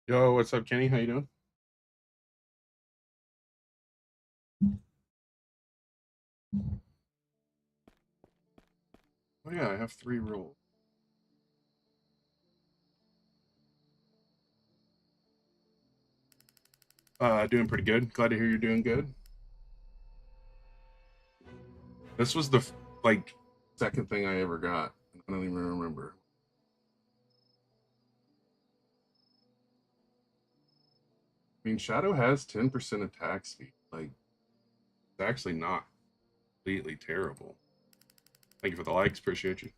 Yo, what's up, Kenny? How you doing? Oh yeah, I have 3 rolls. Doing pretty good. Glad to hear you're doing good. This was the like second thing I ever got. I don't even remember. I mean, Shadow has 10% attack speed. Like, it's actually not completely terrible. Thank you for the likes. Appreciate you.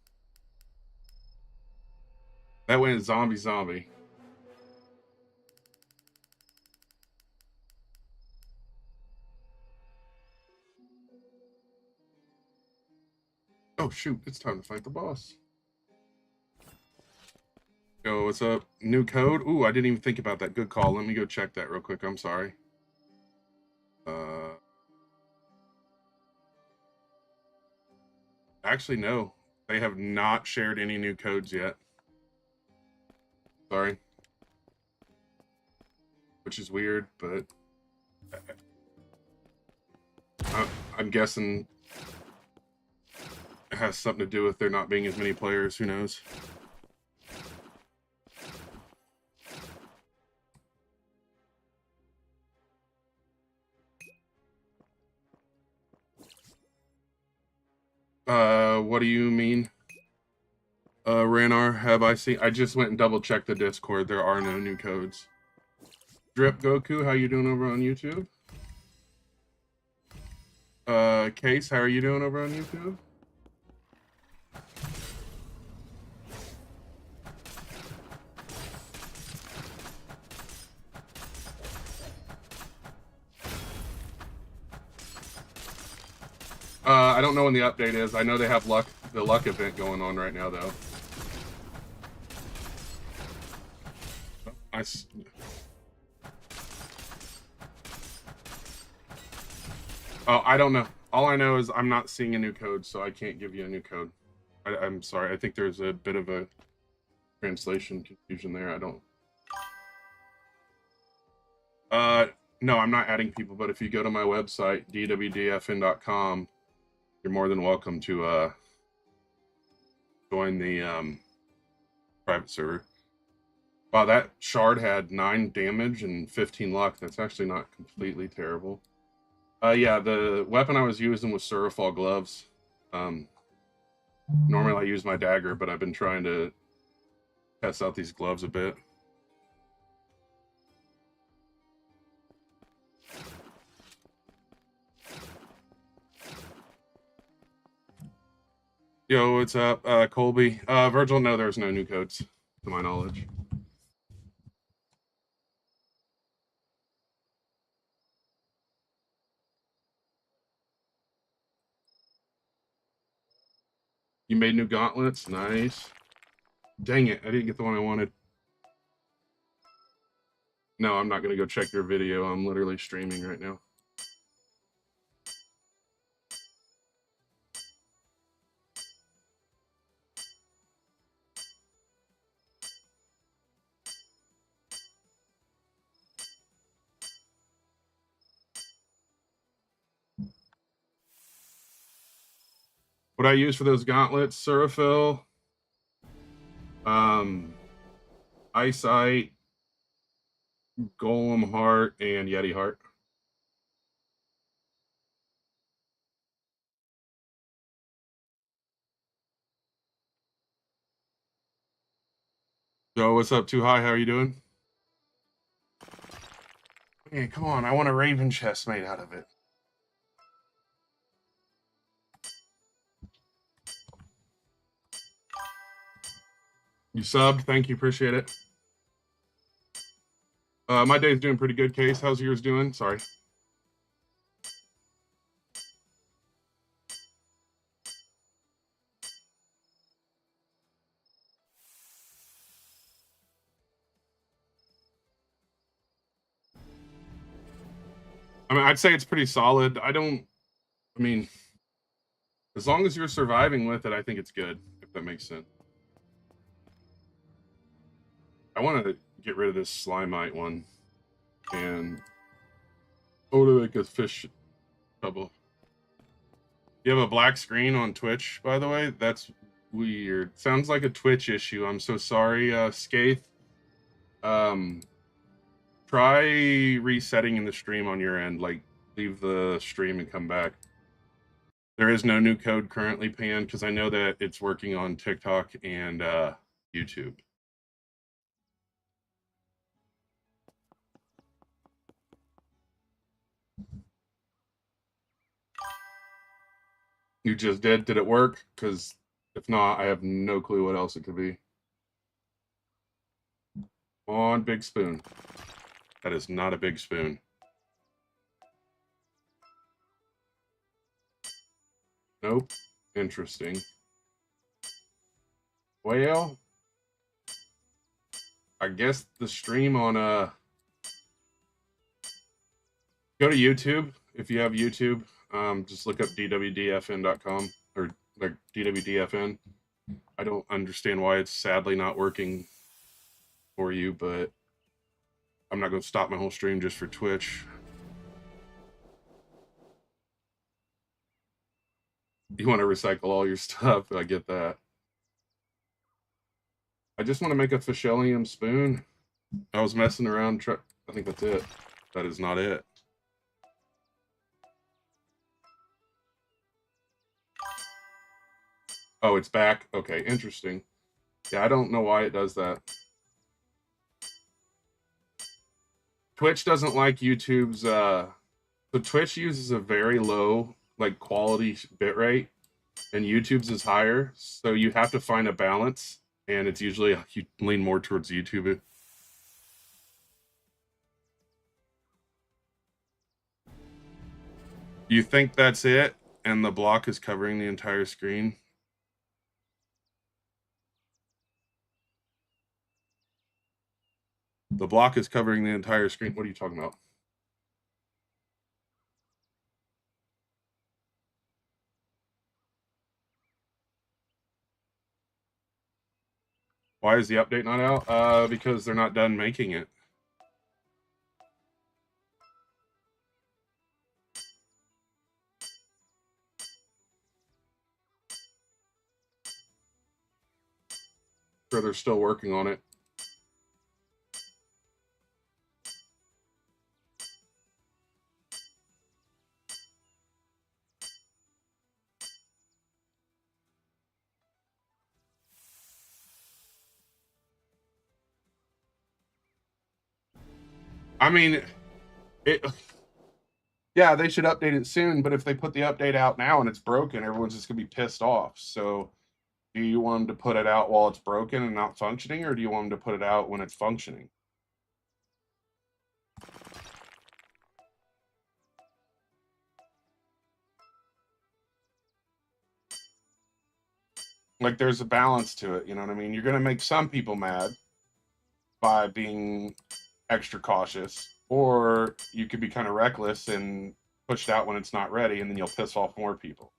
That went zombie. Oh shoot! It's time to fight the boss. Yo, what's up? New code? Ooh, I didn't even think about that. Good call. Let me go check that real quick. I'm sorry. Actually, no. They have not shared any new codes yet. Sorry. Which is weird, but I'm guessing it has something to do with there not being as many players. Who knows? What do you mean? Ranar, have I seen? I just went and double checked the Discord. There are no new codes. Drip Goku, how you doing over on YouTube? Case, how are you doing over on YouTube? I don't know when the update is. I know they have the luck event going on right now, though. I don't know. All I know is I'm not seeing a new code, so I can't give you a new code. I'm sorry. I think there's a bit of a translation confusion there. I don't. No, I'm not adding people, but if you go to my website, dwdfn.com, you're more than welcome to join the private server. Wow, that shard had 9 damage and 15 luck. That's actually not completely terrible. Yeah, the weapon I was using was Surafall gloves. Normally I use my dagger, but I've been trying to test out these gloves a bit. Yo, what's up, Colby? Virgil, no, there's no new codes, to my knowledge. You made new gauntlets? Nice. Dang it, I didn't get the one I wanted. No, I'm not going to go check your video. I'm literally streaming right now. What I use for those gauntlets, Surafil, Eyesight, Golem Heart, and Yeti Heart. Yo, what's up, Too High? How are you doing? Hey, come on, I want a Raven chest made out of it. You subbed, thank you, appreciate it. My day's doing pretty good, Case. How's yours doing? Sorry. I mean, I'd say it's pretty solid. I mean, As long as you're surviving with it, I think it's good, if that makes sense. I want to get rid of this Slimite one. And to make a fish trouble. You have a black screen on Twitch, by the way? That's weird. Sounds like a Twitch issue. I'm so sorry, Skaith. Try resetting in the stream on your end. Like, leave the stream and come back. There is no new code currently, Pan, because I know that it's working on TikTok and YouTube. You just did? Did it work? Because if not, I have no clue what else it could be. On big spoon. That is not a big spoon. Nope. Interesting. Well, I guess the stream on go to YouTube if you have YouTube. Just look up dwdfn.com or like dwdfn. I don't understand why it's sadly not working for you, but I'm not going to stop my whole stream just for Twitch. You want to recycle all your stuff. I get that. I just want to make a Fishellium spoon. I was messing around. I think that's it. That is not it. Oh, it's back. Okay, interesting. Yeah, I don't know why it does that. Twitch doesn't like YouTube's so Twitch uses a very low like quality bitrate and YouTube's is higher, so you have to find a balance, and it's usually you lean more towards YouTube. You think that's it and the block is covering the entire screen? The block is covering the entire screen. What are you talking about? Why is the update not out? Because they're not done making it. Sure, they're still working on it. I mean, yeah, they should update it soon, but if they put the update out now and it's broken, everyone's just gonna be pissed off. So do you want them to put it out while it's broken and not functioning, or do you want them to put it out when it's functioning? Like, there's a balance to it, you know what I mean? You're gonna make some people mad by being extra cautious, or you could be kind of reckless and push it out when it's not ready, and then you'll piss off more people.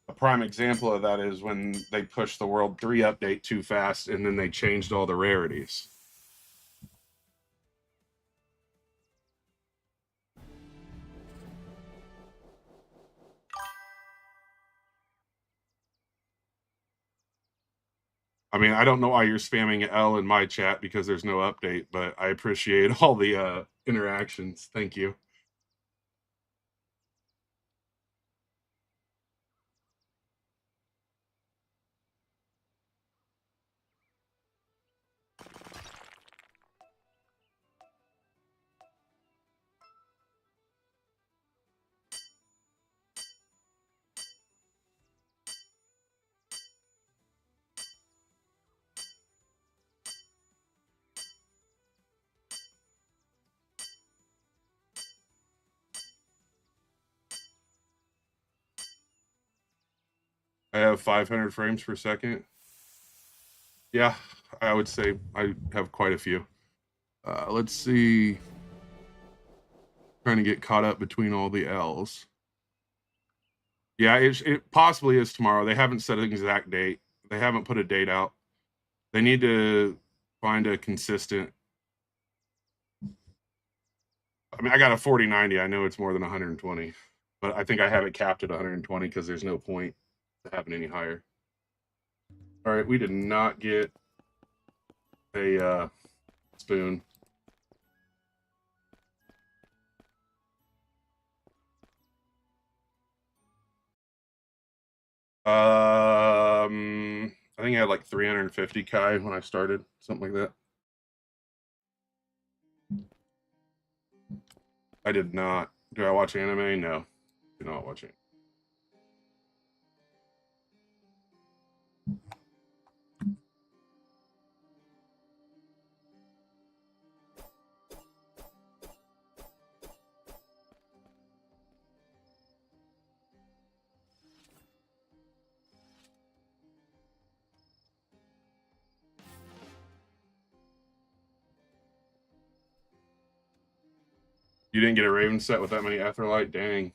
A prime example of that is when they pushed the World 3 update too fast, and then they changed all the rarities. I mean, I don't know why you're spamming L in my chat because there's no update, but I appreciate all the interactions. Thank you. I have 500 frames per second. Yeah, I would say I have quite a few. Let's see. Trying to get caught up between all the L's. Yeah, it possibly is tomorrow. They haven't set an exact date. They haven't put a date out. They need to find a consistent. I mean, I got a 4090. I know it's more than 120, but I think I have it capped at 120 because there's no point to having any higher. All right, we did not get a spoon. I think I had like 350 Kai when I started, something like that. I did not. Do I watch anime? No, do not watch it. You didn't get a Raven set with that many Etherlight? Dang.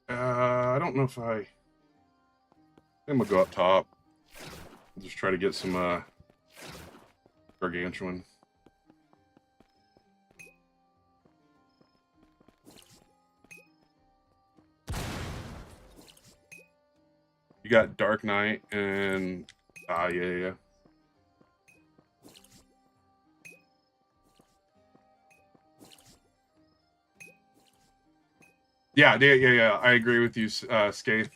I don't know if I'm gonna go up top. Just try to get some gargantuan. You got Dark Knight and yeah. Yeah. I agree with you, Skaith.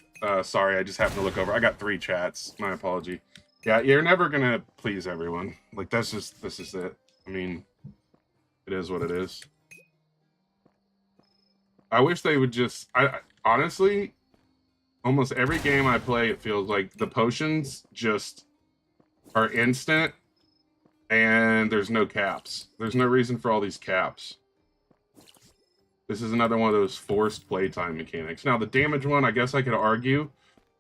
Sorry, I just happened to look over. I got 3 chats. My apology. Yeah, you're never gonna please everyone. Like this is it. I mean, it is what it is. I wish they would just. I honestly, almost every game I play, it feels like the potions just are instant, and there's no caps. There's no reason for all these caps. This is another one of those forced playtime mechanics. Now, the damage one, I guess I could argue,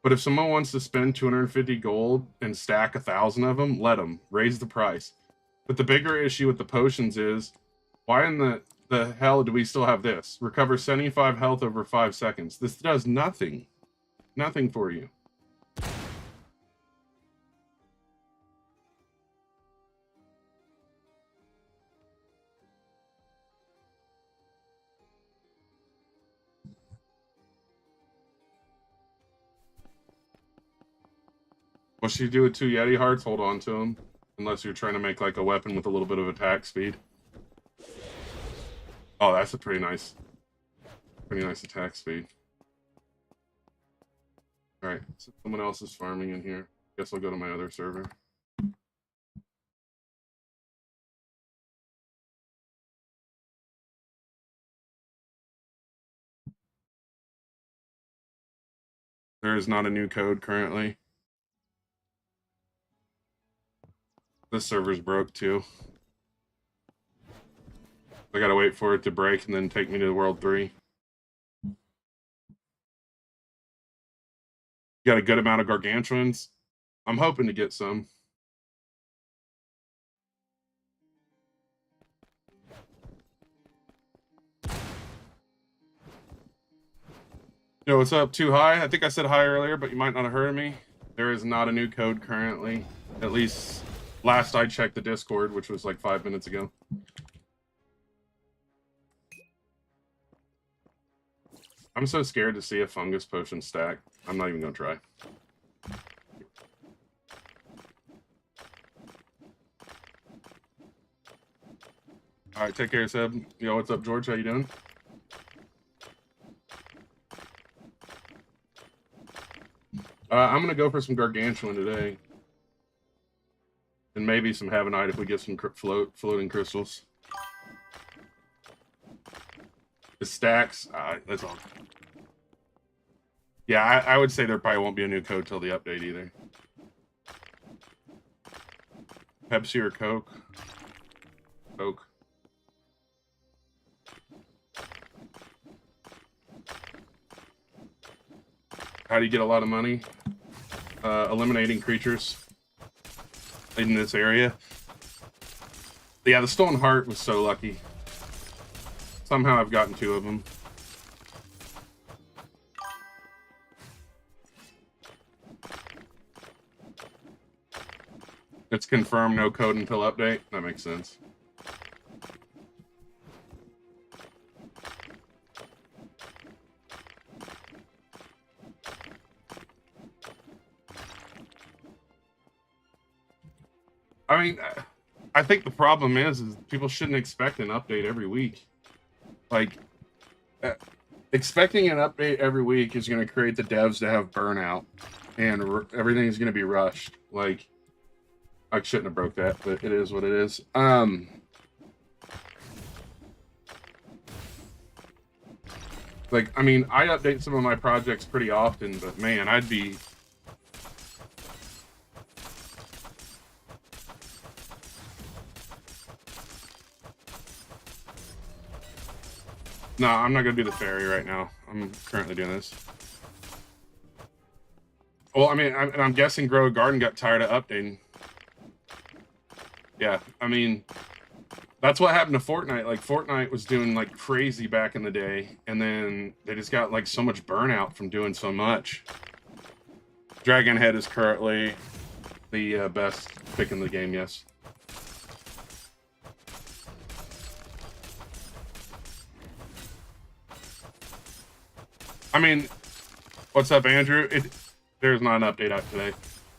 but if someone wants to spend 250 gold and stack 1,000 of them, let them. Raise the price. But the bigger issue with the potions is, why in the hell do we still have this? Recover 75 health over 5 seconds. This does nothing. Nothing for you. What should you do with 2 Yeti hearts? Hold on to them. Unless you're trying to make like a weapon with a little bit of attack speed. Oh, that's a pretty nice attack speed. Alright, so someone else is farming in here. Guess I'll go to my other server. There is not a new code currently. This server's broke too. I gotta wait for it to break and then take me to World 3. Got a good amount of gargantuans. I'm hoping to get some. Yo, what's up? Too high? I think I said hi earlier, but you might not have heard me. There is not a new code currently. At least last I checked the Discord, which was like 5 minutes ago. I'm so scared to see a fungus potion stack. I'm not even gonna try. All right, take care, Seb. Yo, what's up, George? How you doing? I'm gonna go for some gargantuan today, and maybe some Havanite if we get some floating crystals. The stacks, that's all. Yeah, I would say there probably won't be a new code till the update either. Pepsi or Coke? Coke. How do you get a lot of money? Eliminating creatures in this area. Yeah, the Stolen Heart was so lucky. Somehow I've gotten 2 of them. It's confirmed no code until update. That makes sense. I mean, I think the problem is people shouldn't expect an update every week. Like, expecting an update every week is going to create the devs to have burnout, and everything is going to be rushed. Like, I shouldn't have broke that, but it is what it is. Like, I mean, I update some of my projects pretty often, but man, I'd be... No, I'm not going to do the ferry right now. I'm currently doing this. Well, I mean, I'm guessing Grow a Garden got tired of updating. Yeah, I mean, that's what happened to Fortnite. Like, Fortnite was doing, like, crazy back in the day, and then they just got, like, so much burnout from doing so much. Dragonhead is currently the best pick in the game, yes. I mean, what's up, Andrew? There's not an update out today.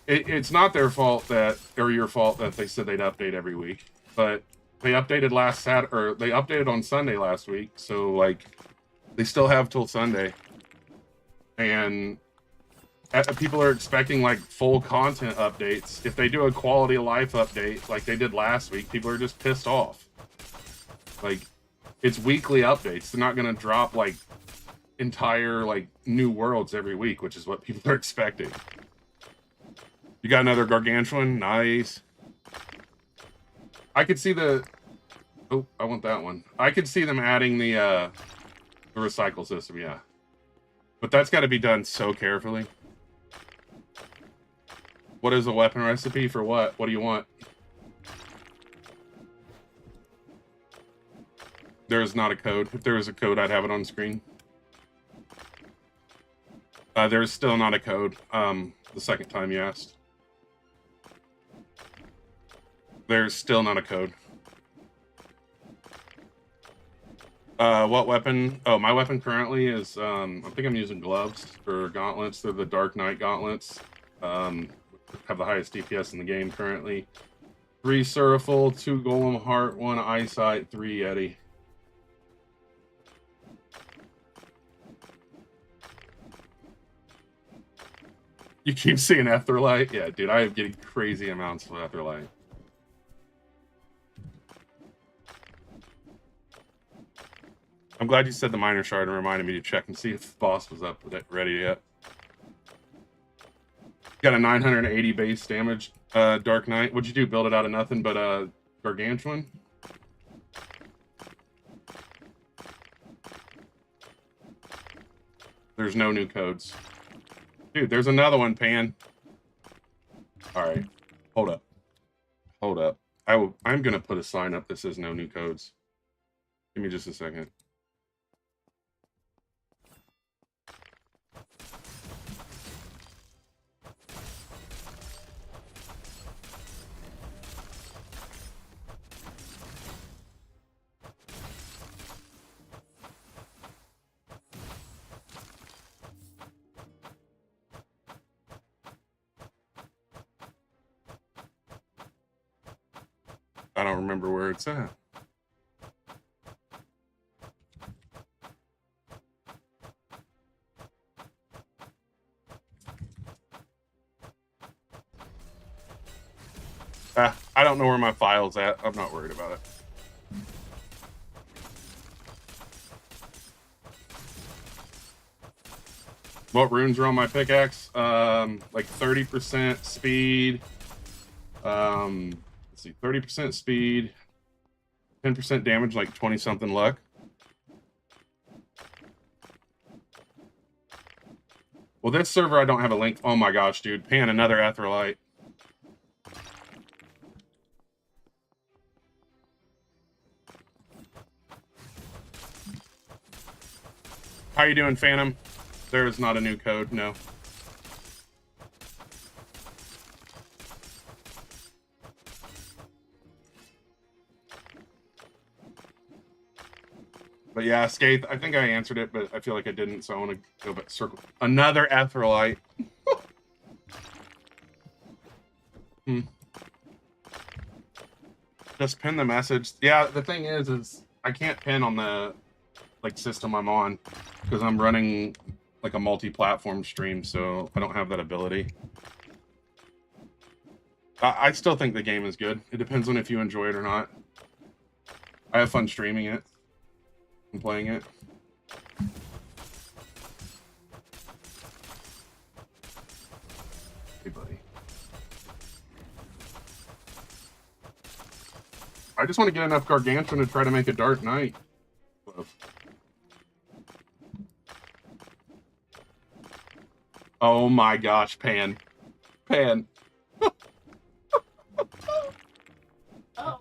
It's not their fault that, or your fault that they said they'd update every week, but they updated last Saturday, or they updated on Sunday last week, so like they still have till Sunday, and people are expecting like full content updates. If they do a quality of life update like they did last week, people are just pissed off. Like, it's weekly updates. They're not gonna drop like entire like new worlds every week, which is what people are expecting. You got another gargantuan? Nice. I could see the... Oh, I want that one. I could see them adding the recycle system, yeah. But that's got to be done so carefully. What is a weapon recipe for what? What do you want? There is not a code. If there was a code, I'd have it on screen. There is still not a code. The second time you asked. There's still not a code. What weapon? Oh, my weapon currently is, I think I'm using gloves for gauntlets. They're the Dark Knight gauntlets. Have the highest DPS in the game currently. 3 Suriful, 2 Golem Heart, 1 Eyesight, 3 Yeti. You keep seeing Etherlight? Yeah, dude, I am getting crazy amounts of Etherlight. I'm glad you said the Minor Shard and reminded me to check and see if the boss was up ready yet. Got a 980 base damage, Dark Knight. What'd you do? Build it out of nothing but Gargantuan? There's no new codes. Dude, there's another one, Pan. Alright. Hold up. Hold up. I'm gonna put a sign up that says no new codes. Give me just a second. I don't remember where it's at. I don't know where my file's at. I'm not worried about it. What runes are on my pickaxe? Like 30% speed. Let's see, 30% speed, 10% damage, like 20-something luck. Well, this server I don't have a link. Oh my gosh, dude. Pan, another Etherlight. How you doing, Phantom? There is not a new code, no. But yeah, Skaith, I think I answered it, but I feel like I didn't, so I want to go back circle. Another Etherlite. Just pin the message. Yeah, the thing is I can't pin on the system I'm on because I'm running like a multi-platform stream, so I don't have that ability. I still think the game is good. It depends on if you enjoy it or not. I have fun streaming it and playing it. Hey, buddy. I just want to get enough Gargantuan to try to make a Dark Knight. Oh my gosh, Pan. Pan. Oh.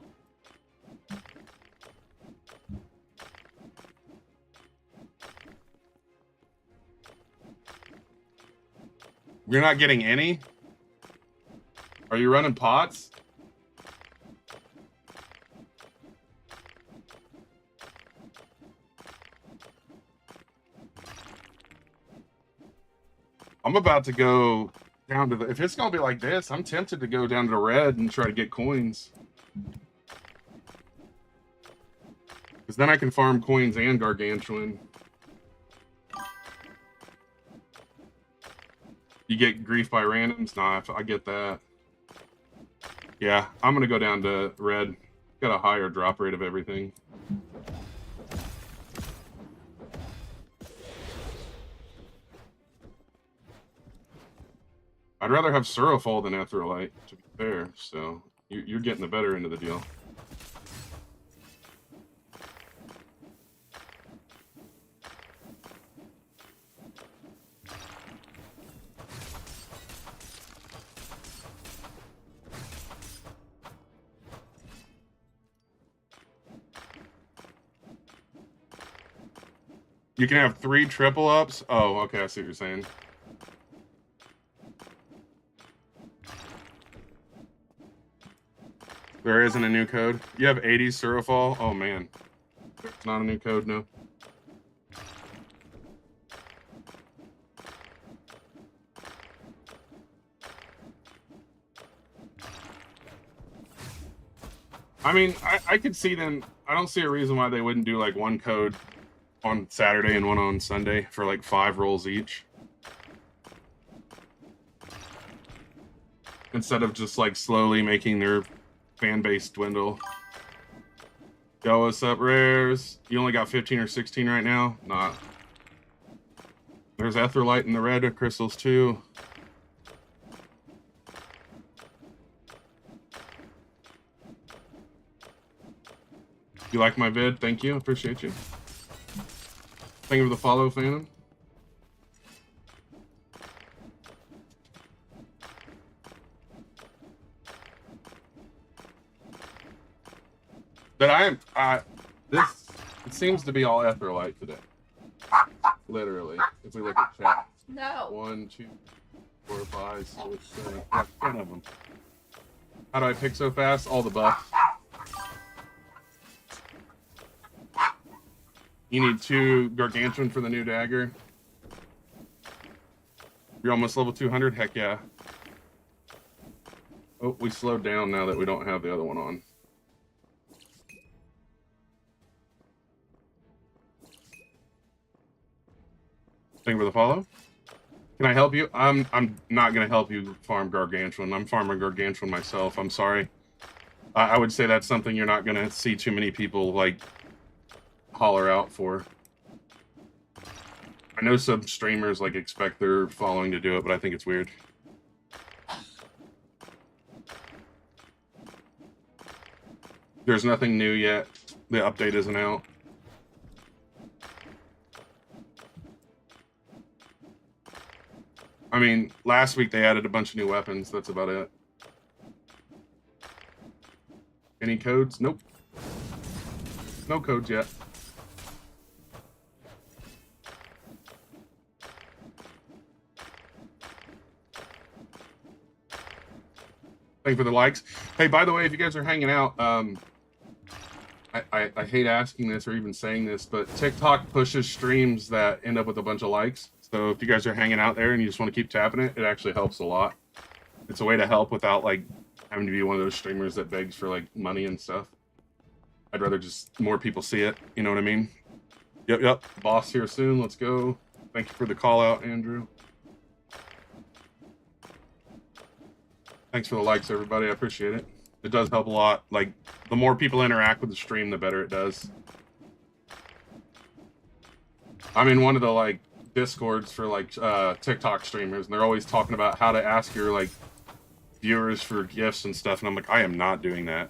You're not getting any? Are you running pots? I'm about to go down to the... If it's going to be like this, I'm tempted to go down to red and try to get coins. Because then I can farm coins and Gargantuan. You get grief by randoms? Nah, I get that. Yeah, I'm going to go down to red. Got a higher drop rate of everything. I'd rather have Surofall than Etherlite, to be fair, so you're getting the better end of the deal. You can have 3 triple ups? Oh, okay, I see what you're saying. There isn't a new code. You have 80 Surofall? Oh man. There's not a new code, no. I mean, I could see them. I don't see a reason why they wouldn't do like one code on Saturday and one on Sunday for like 5 rolls each. Instead of just like slowly making their fan base dwindle. Yo, what's up, Rares? You only got 15 or 16 right now? Nah. There's Etherlite in the red crystals too. You like my vid? Thank you. Appreciate you. Thank you for the follow, Phantom. But this, it seems to be all Etherlite today. Literally, if we look at chat. No. 1, 2, 4, 5, 6, 7, 10 of them. How do I pick so fast? All the buffs. You need 2 Gargantuan for the new dagger. You're almost level 200? Heck yeah. Oh, we slowed down now that we don't have the other one on. Thank you for the follow. Can I help you? I'm not going to help you farm Gargantuan. I'm farming Gargantuan myself. I'm sorry. I would say that's something you're not going to see too many people, like, holler out for. I know some streamers, like, expect their following to do it, but I think it's weird. There's nothing new yet. The update isn't out. I mean, last week they added a bunch of new weapons. That's about it. Any codes? Nope. No codes yet. Thank you for the likes. Hey, by the way, if you guys are hanging out, I hate asking this or even saying this, but TikTok pushes streams that end up with a bunch of likes. So if you guys are hanging out there and you just want to keep tapping it, it actually helps a lot. It's a way to help without like having to be one of those streamers that begs for like money and stuff. I'd rather just more people see it. You know what I mean? Yep. Boss here soon. Let's go. Thank you for the call out, Andrew. Thanks for the likes, everybody. I appreciate it. It does help a lot. Like, the more people interact with the stream, the better it does. I'm in one of the, like, Discords for, like, TikTok streamers, and they're always talking about how to ask your, like, viewers for gifts and stuff, and I'm like, I am not doing that.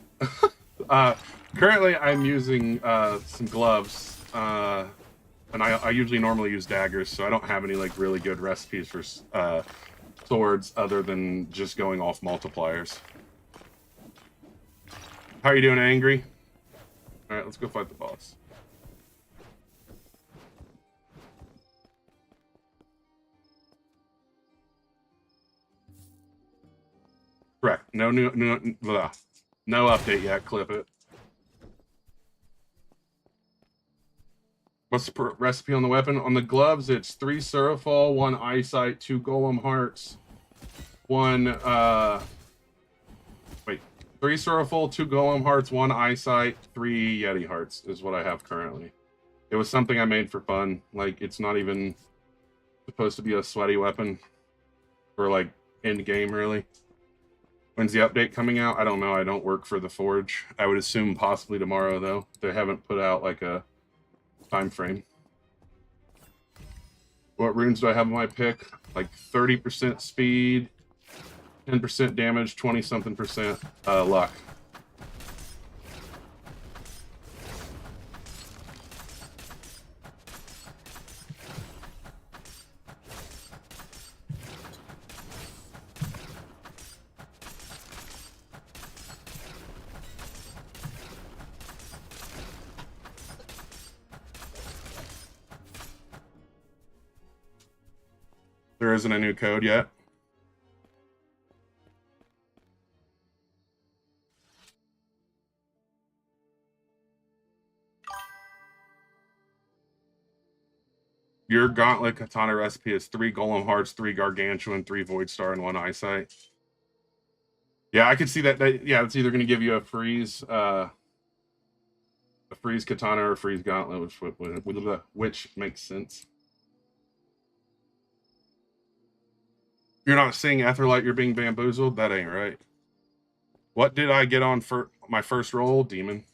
Currently, I'm using some gloves, and I usually normally use daggers, so I don't have any, like, really good recipes for swords other than just going off multipliers. How are you doing, Angry? All right, let's go fight the boss. Correct. No update yet. Clip it. What's the recipe on the weapon? On the gloves, it's 3 Surafall, 1 Eyesight, 2 Golem Hearts, 1 3 Surafall, 2 Golem Hearts, 1 Eyesight, 3 Yeti Hearts is what I have currently. It was something I made for fun. Like, it's not even supposed to be a sweaty weapon for, like, end game, really. When's the update coming out? I don't know. I don't work for the Forge. I would assume possibly tomorrow, though. They haven't put out, like, a time frame. What runes do I have on my pick? Like 30% speed, 10% damage, 20-something% luck. There isn't a new code yet. Your Gauntlet Katana recipe is 3 Golem Hearts, 3 Gargantuan, 3 Void Star, and 1 Eyesight. Yeah, I could see that. Yeah, it's either going to give you a freeze katana or a freeze gauntlet, which makes sense. You're not seeing Etherlight, you're being bamboozled? That ain't right. What did I get on for my first roll? Demon.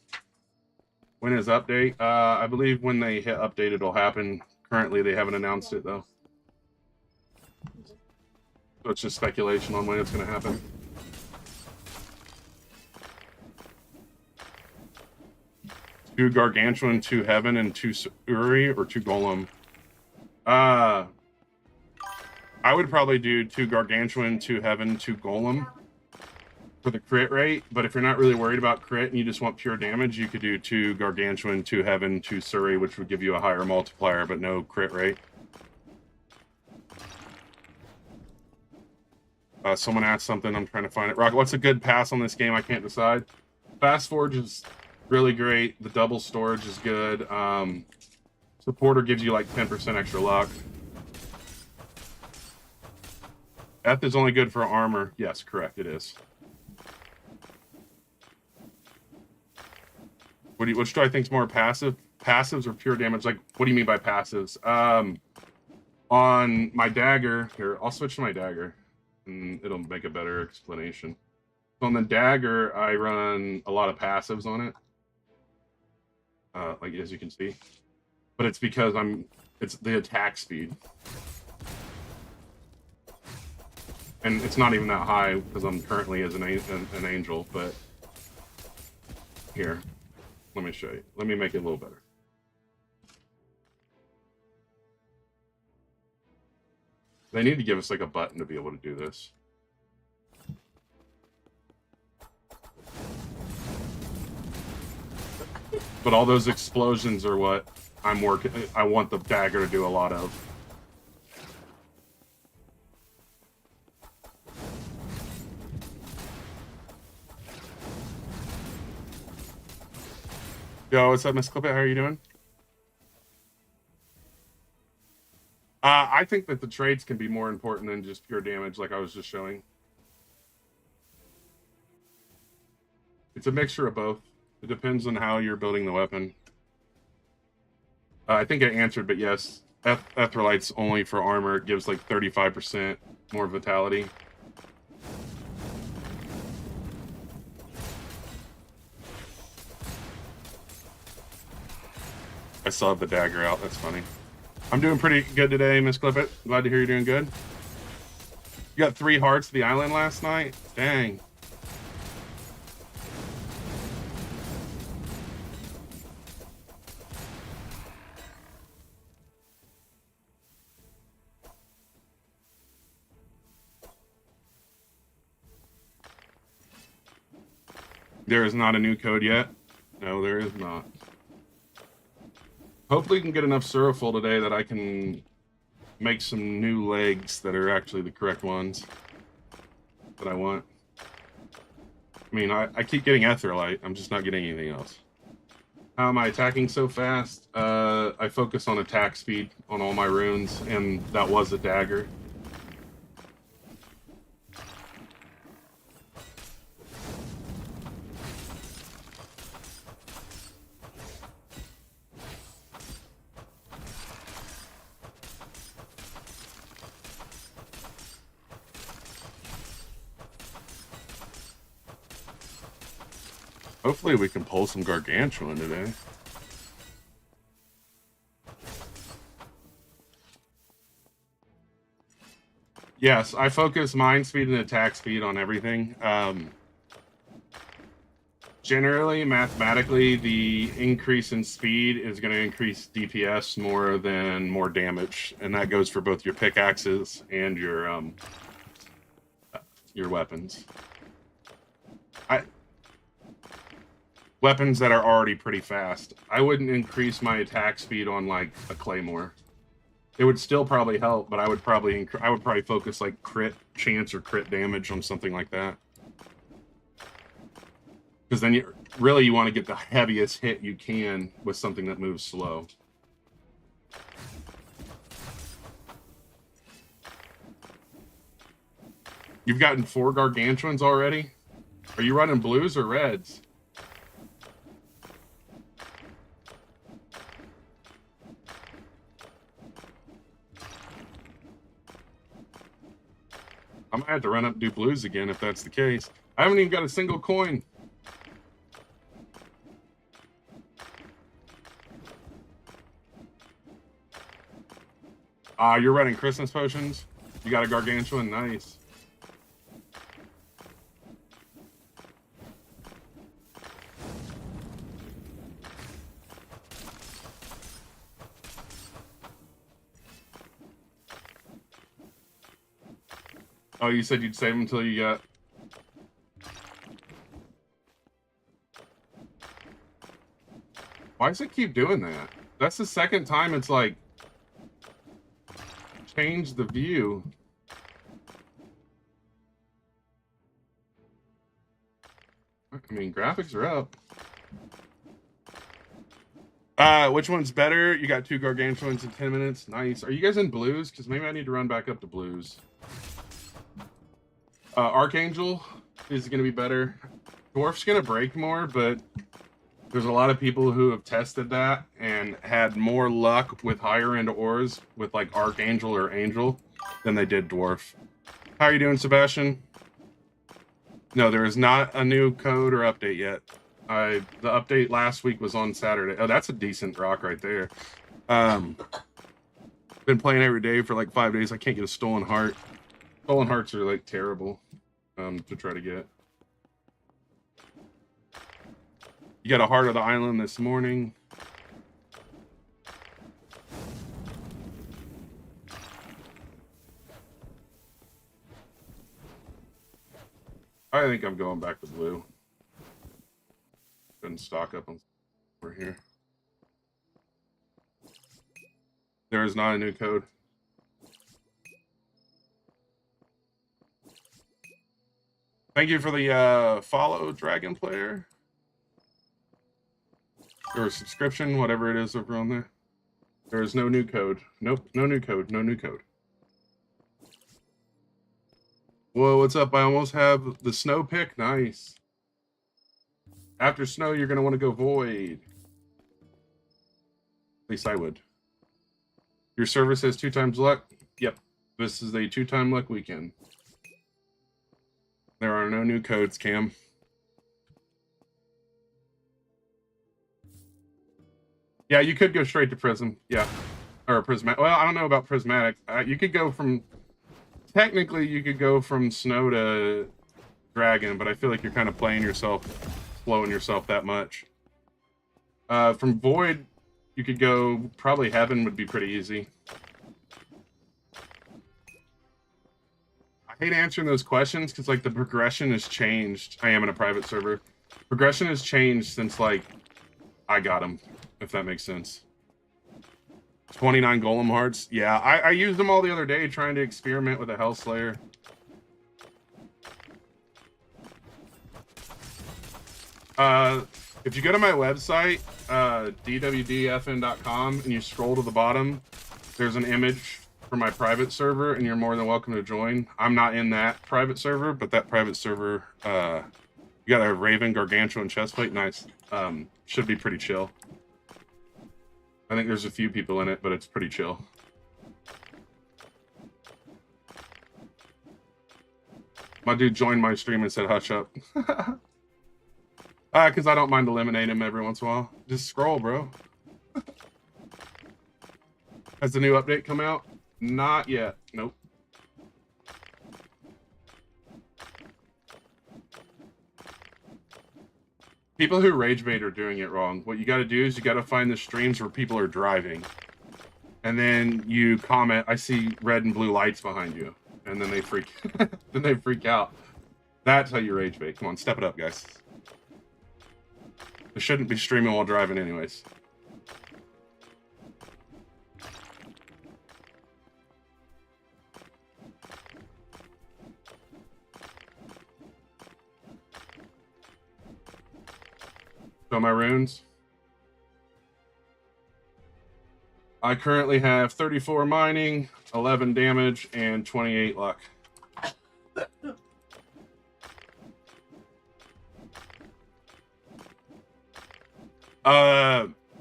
When is update? I believe when they hit update, it'll happen. Currently, they haven't announced it, though. So it's just speculation on when it's going to happen. Two Gargantuan, 2 Heaven, and 2 Uri, or 2 Golem. I would probably do 2 Gargantuan, 2 Heaven, 2 Golem for the crit rate, but if you're not really worried about crit and you just want pure damage, you could do 2 Gargantuan, 2 Heaven, 2 Suri, which would give you a higher multiplier, but no crit rate. Someone asked something, I'm trying to find it. Rocket, what's a good pass on this game? I can't decide. Fast Forge is really great. The double storage is good. Supporter gives you like 10% extra luck. Eth is only good for armor. Yes, correct, it is. Which do I think is more passive? Passives or pure damage? Like, what do you mean by passives? On my dagger, here, I'll switch to my dagger, and it'll make a better explanation. So on the dagger, I run a lot of passives on it, like as you can see. But it's because it's the attack speed. And it's not even that high because I'm currently as an angel, but here, let me show you. Let me make it a little better. They need to give us like a button to be able to do this. But all those explosions are what I'm working. I want the dagger to do a lot of. Yo, what's up, Miss Clippet? How are you doing? I think that the trades can be more important than just pure damage, like I was just showing. It's a mixture of both. It depends on how you're building the weapon. I think I answered, but yes, Etherlight's only for armor. It gives like 35% more vitality. I still have the dagger out. That's funny. I'm doing pretty good today, Miss Clippet. Glad to hear you're doing good. You got 3 hearts to the island last night? Dang. There is not a new code yet. No, there is not. Hopefully we can get enough Suraful today that I can make some new legs that are actually the correct ones that I want. I mean, I keep getting Etherlight. I'm just not getting anything else. How am I attacking so fast? I focus on attack speed on all my runes, and that was a dagger. Hopefully we can pull some Gargantuan today. Yes, I focus mind speed and attack speed on everything. Generally, mathematically, the increase in speed is going to increase DPS more than more damage, and that goes for both your pickaxes and your weapons. Weapons that are already pretty fast. I wouldn't increase my attack speed on like a claymore. It would still probably help, but I would probably focus like crit chance or crit damage on something like that. Because then you want to get the heaviest hit you can with something that moves slow. You've gotten 4 Gargantuans already? Are you running blues or reds? I might have to run up and do blues again if that's the case. I haven't even got a single coin. You're running Christmas potions? You got a Gargantuan? Nice. Oh, you said you'd save them until you got... Why does it keep doing that? That's the second time it's like... changed the view. I mean, graphics are up. Which one's better? You got 2 Gargantuans in 10 minutes. Nice. Are you guys in blues? Because maybe I need to run back up to blues. Archangel is going to be better. Dwarf's going to break more, but there's a lot of people who have tested that and had more luck with higher end ores with like Archangel or Angel than they did Dwarf. How are you doing, Sebastian? No, there is not a new code or update yet. The update last week was on Saturday. Oh, that's a decent rock right there. Been playing every day for like 5 days. I can't get a stolen heart. Stolen hearts are like terrible to try to get. You got a heart of the island this morning. I think I'm going back to blue. Couldn't stock up on over here. There is not a new code. Thank you for the follow, Dragon Player. or a subscription, whatever it is over on there. There is no new code. Nope, no new code, no new code. Whoa, what's up? I almost have the snow pick. Nice. After snow, you're going to want to go void. At least I would. Your service has 2 times luck. Yep. This is a 2-time luck weekend. There are no new codes, Cam. Yeah, you could go straight to Prism. Yeah. Or Prismatic. Well, I don't know about Prismatic. You could go from... Technically, you could go from Snow to Dragon, but I feel like you're kind of playing yourself, slowing yourself that much. From Void, you could go... Probably Heaven would be pretty easy. I hate answering those questions because, like, the progression has changed. I am in a private server. Progression has changed since, like, I got them, if that makes sense. 29 Golem Hearts. Yeah, I used them all the other day trying to experiment with a Hellslayer. If you go to my website, dwdfn.com, and you scroll to the bottom, there's an image for my private server, and you're more than welcome to join. I'm not in that private server, but that private server, you got a Raven, Gargantuan, Chestplate. Nice. Should be pretty chill. I think there's a few people in it, but it's pretty chill. My dude joined my stream and said, hush up. Because I don't mind eliminating him every once in a while. Just scroll, bro. Has the new update come out? Not yet. Nope. People who rage bait are doing it wrong. What you got to do is you got to find the streams where people are driving. And then you comment, I see red and blue lights behind you. And then they freak then they freak out. That's how you rage bait. Come on, step it up, guys. I shouldn't be streaming while driving anyways. So my runes. I currently have 34 mining, 11 damage, and 28 luck.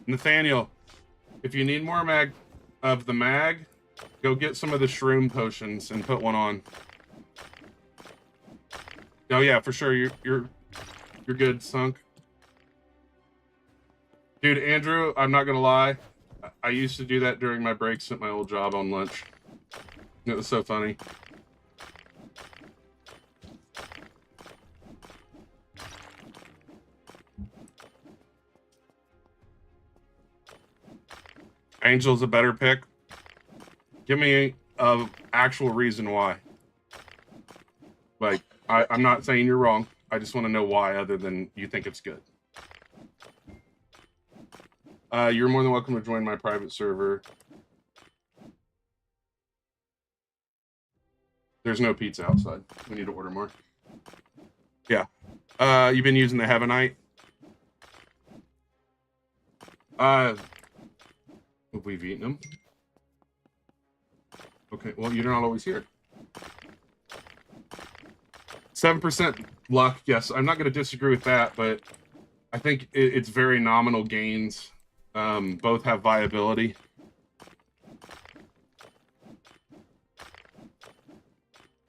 Nathaniel, if you need more mag, go get some of the shroom potions and put one on. Oh yeah, for sure. You're good, Sunk. Dude, Andrew, I'm not gonna lie. I used to do that during my breaks at my old job on lunch. It was so funny. Angel's a better pick. Give me a actual reason why. Like, I'm not saying you're wrong. I just want to know why, other than you think it's good. You're more than welcome to join my private server. There's no pizza outside. We need to order more. Yeah. You've been using the Heavenite. We've eaten them. Okay, well, you're not always here. 7% luck, yes. I'm not going to disagree with that, but I think it's very nominal gains. Both have viability.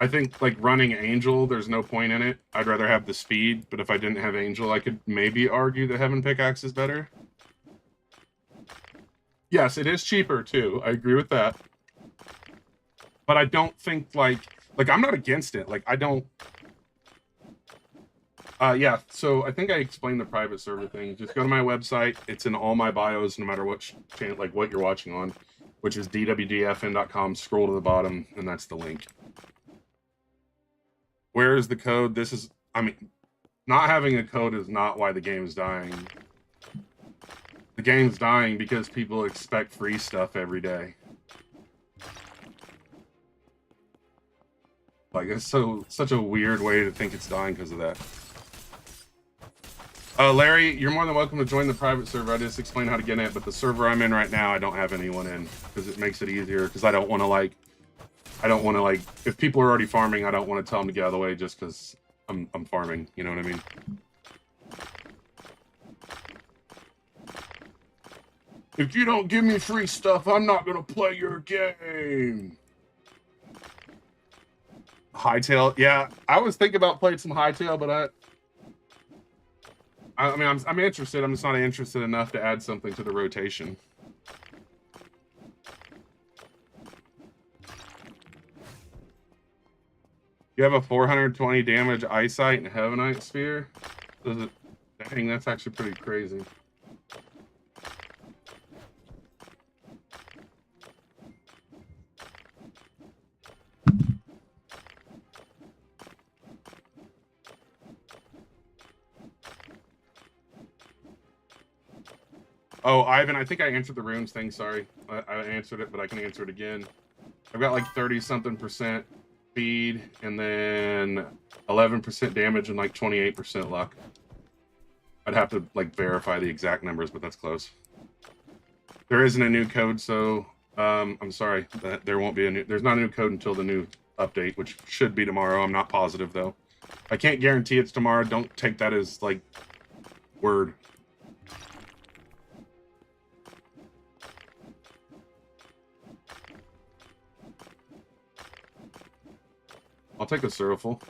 I think, like, running Angel, there's no point in it. I'd rather have the speed, but if I didn't have Angel, I could maybe argue that Heaven Pickaxe is better. Yes, it is cheaper, too. I agree with that. But I don't think, like, I'm not against it. Like, I don't... yeah, so I think I explained the private server thing. Just go to my website. It's in all my bios, no matter what channel, like, what you're watching on, which is dwdfn.com. Scroll to the bottom, and that's the link. Where is the code? This is... I mean, not having a code is not why the game is dying. The game's dying because people expect free stuff every day. Like, it's such a weird way to think it's dying because of that. Larry, you're more than welcome to join the private server. I just explained how to get in it, but the server I'm in right now, I don't have anyone in because it makes it easier. Because I don't want to like, if people are already farming, I don't want to tell them to get out of the way just because I'm farming. You know what I mean? If you don't give me free stuff, I'm not gonna play your game. Hightail, yeah, I was thinking about playing some Hightail, but I mean, I'm interested. I'm just not interested enough to add something to the rotation. You have a 420 damage Eyesight and Heavenite Sphere? Does it? Dang, that's actually pretty crazy. Oh, Ivan, I think I answered the runes thing. Sorry. I answered it, but I can answer it again. I've got like 30-something% speed and then 11% damage and like 28% luck. I'd have to like verify the exact numbers, but that's close. There isn't a new code, so I'm sorry that there won't be a new. There's not a new code until the new update, which should be tomorrow. I'm not positive though. I can't guarantee it's tomorrow. Don't take that as like word. I'll take a Suriful.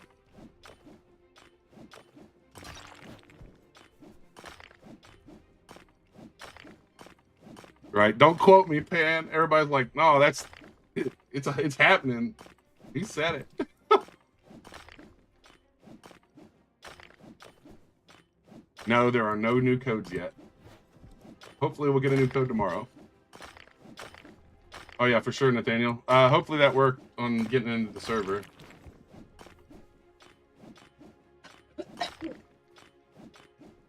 Right? Don't quote me, Pan. Everybody's like, no, that's it's happening. He said it. No, there are no new codes yet. Hopefully we'll get a new code tomorrow. Oh yeah, for sure, Nathaniel. Hopefully that worked on getting into the server.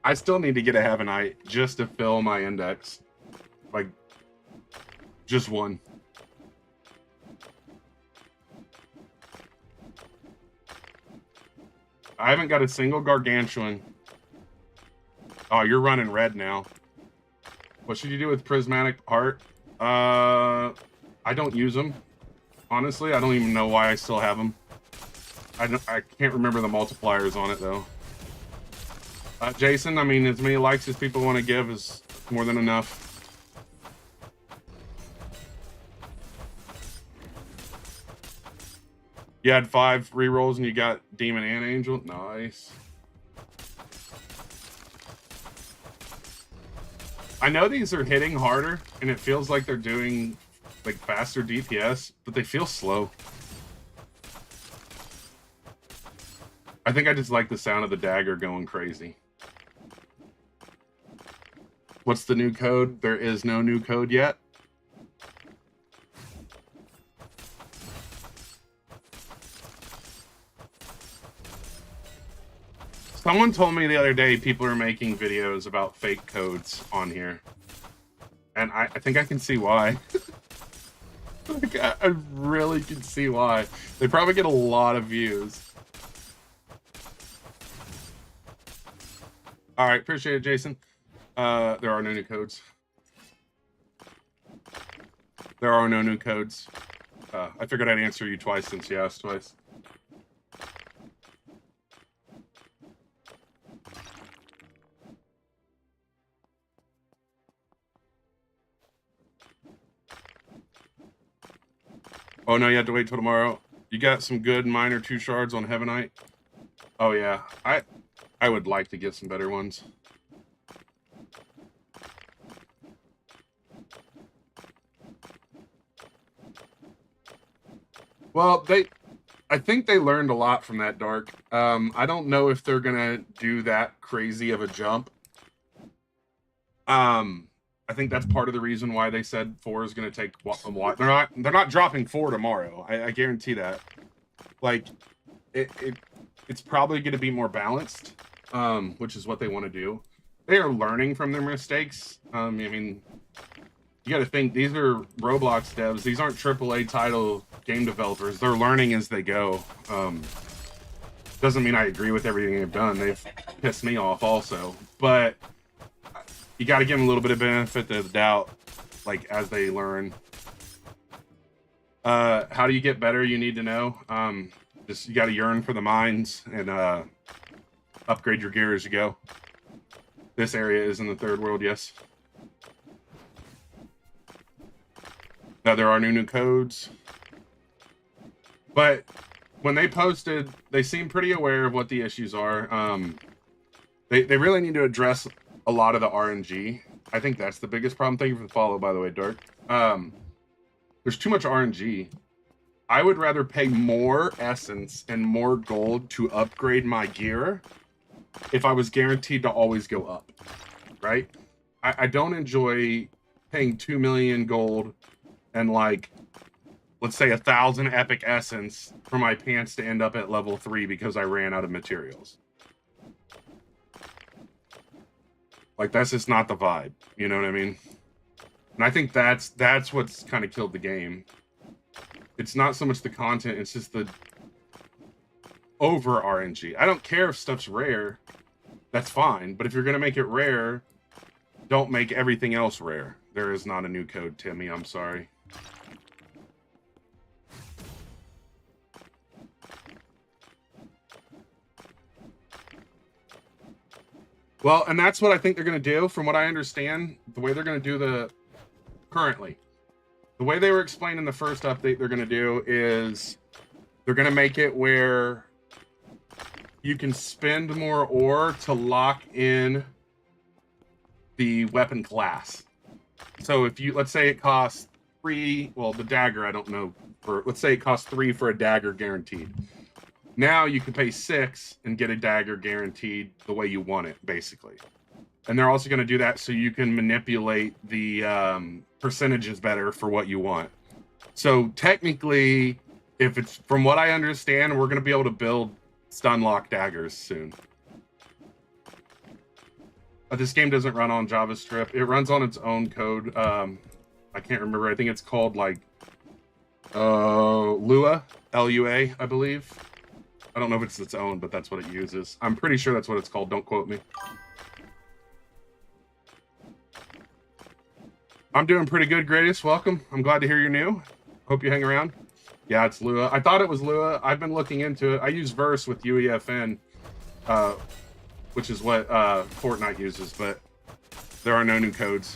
I still need to get a Heavenite just to fill my index. Like, just one. I haven't got a single Gargantuan. Oh, you're running red now. What should you do with Prismatic Heart? I don't use them. Honestly, I don't even know why I still have them. I can't remember the multipliers on it, though. Jason, I mean, as many likes as people want to give is more than enough. You had 5 rerolls and you got Demon and Angel. Nice. I know these are hitting harder, and it feels like they're doing like faster DPS, but they feel slow. I think I just like the sound of the dagger going crazy. What's the new code? There is no new code yet. Someone told me the other day people are making videos about fake codes on here. And I think I can see why. Like, I really can see why. They probably get a lot of views. All right, appreciate it, Jason. There are no new codes. There are no new codes. I figured I'd answer you twice since you asked twice. Oh no, you have to wait till tomorrow. You got some good minor 2 shards on Heavenite? Oh yeah, I would like to get some better ones. Well, I think they learned a lot from that Dark. I don't know if they're gonna do that crazy of a jump. I think that's part of the reason why they said 4 is going to take a while. They're not dropping 4 tomorrow. I guarantee that. Like, it's probably going to be more balanced, which is what they want to do. They are learning from their mistakes. I mean, you got to think these are Roblox devs. These aren't AAA title game developers. They're learning as they go. Doesn't mean I agree with everything they've done. They've pissed me off also, but you got to give them a little bit of benefit of the doubt, like as they learn. How do you get better? You need to know. Just you got to yearn for the mines and upgrade your gear as you go. This area is in the third world, yes. Now there are new codes, but when they posted, they seem pretty aware of what the issues are. They really need to address a lot of the RNG. I think that's the biggest problem. Thank you for the follow, by the way, Dark. There's too much RNG. I would rather pay more essence and more gold to upgrade my gear if I was guaranteed to always go up, right? I don't enjoy paying 2 million gold and like, let's say 1,000 epic essence for my pants to end up at level 3 because I ran out of materials. Like, that's just not the vibe. You know what I mean? And I think that's what's kind of killed the game. It's not so much the content, it's just the over RNG. I don't care if stuff's rare. That's fine. But if you're going to make it rare, don't make everything else rare. There is not a new code, Timmy. I'm sorry. Well, and that's what I think they're going to do. From what I understand, the way they're going to do the way they were explaining the first update they're going to do is they're going to make it where you can spend more ore to lock in the weapon class. So if you, let's say it costs 3, well, the dagger, I don't know, let's say it costs 3 for a dagger guaranteed. Now you can pay 6 and get a dagger guaranteed the way you want it, basically. And they're also going to do that so you can manipulate the percentages better for what you want. So technically, if it's, from what I understand, we're going to be able to build stun lock daggers soon. But this game doesn't run on JavaScript. It runs on its own code. I can't remember. I think it's called like Lua, L-U-A, I believe. I don't know if it's its own, but that's what it uses. I'm pretty sure that's what it's called. Don't quote me. I'm doing pretty good, Greatest. Welcome. I'm glad to hear you're new. Hope you hang around. Yeah, it's Lua. I thought it was Lua. I've been looking into it. I use Verse with UEFN, which is what Fortnite uses, but there are no new codes.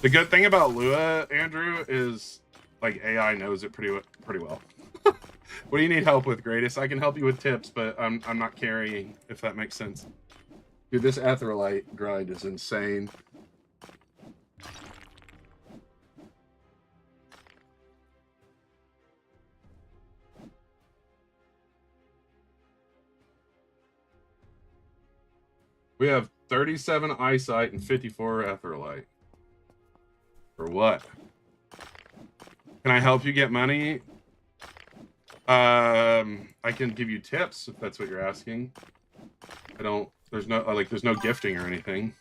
The good thing about Lua, Andrew, is like AI knows it pretty well. What do you need help with, Greatest? I can help you with tips, but I'm not carrying, if that makes sense. Dude, this Aetherite grind is insane. We have 37 eyesight and 54 Aetherite. For what? Can I help you get money? I can give you tips if that's what you're asking. I don't, there's no gifting or anything.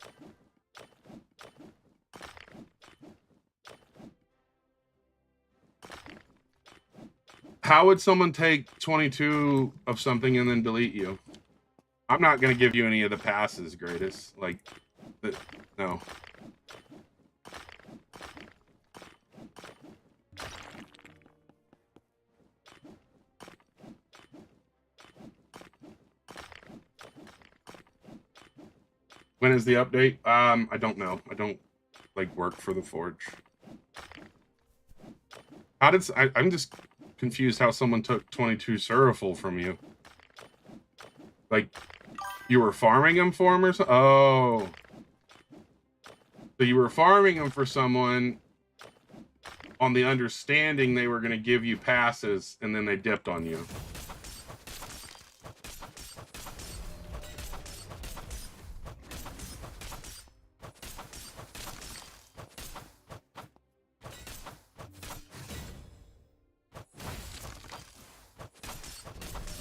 How would someone take 22 of something and then delete you? I'm not going to give you any of the passes, Greatest. Like, no. When is the update? I don't know. I don't like work for the Forge. How did I'm just confused how someone took 22 Suraful from you. Like, you were farming them for him or something? Oh. So you were farming them for someone on the understanding they were going to give you passes, and then they dipped on you.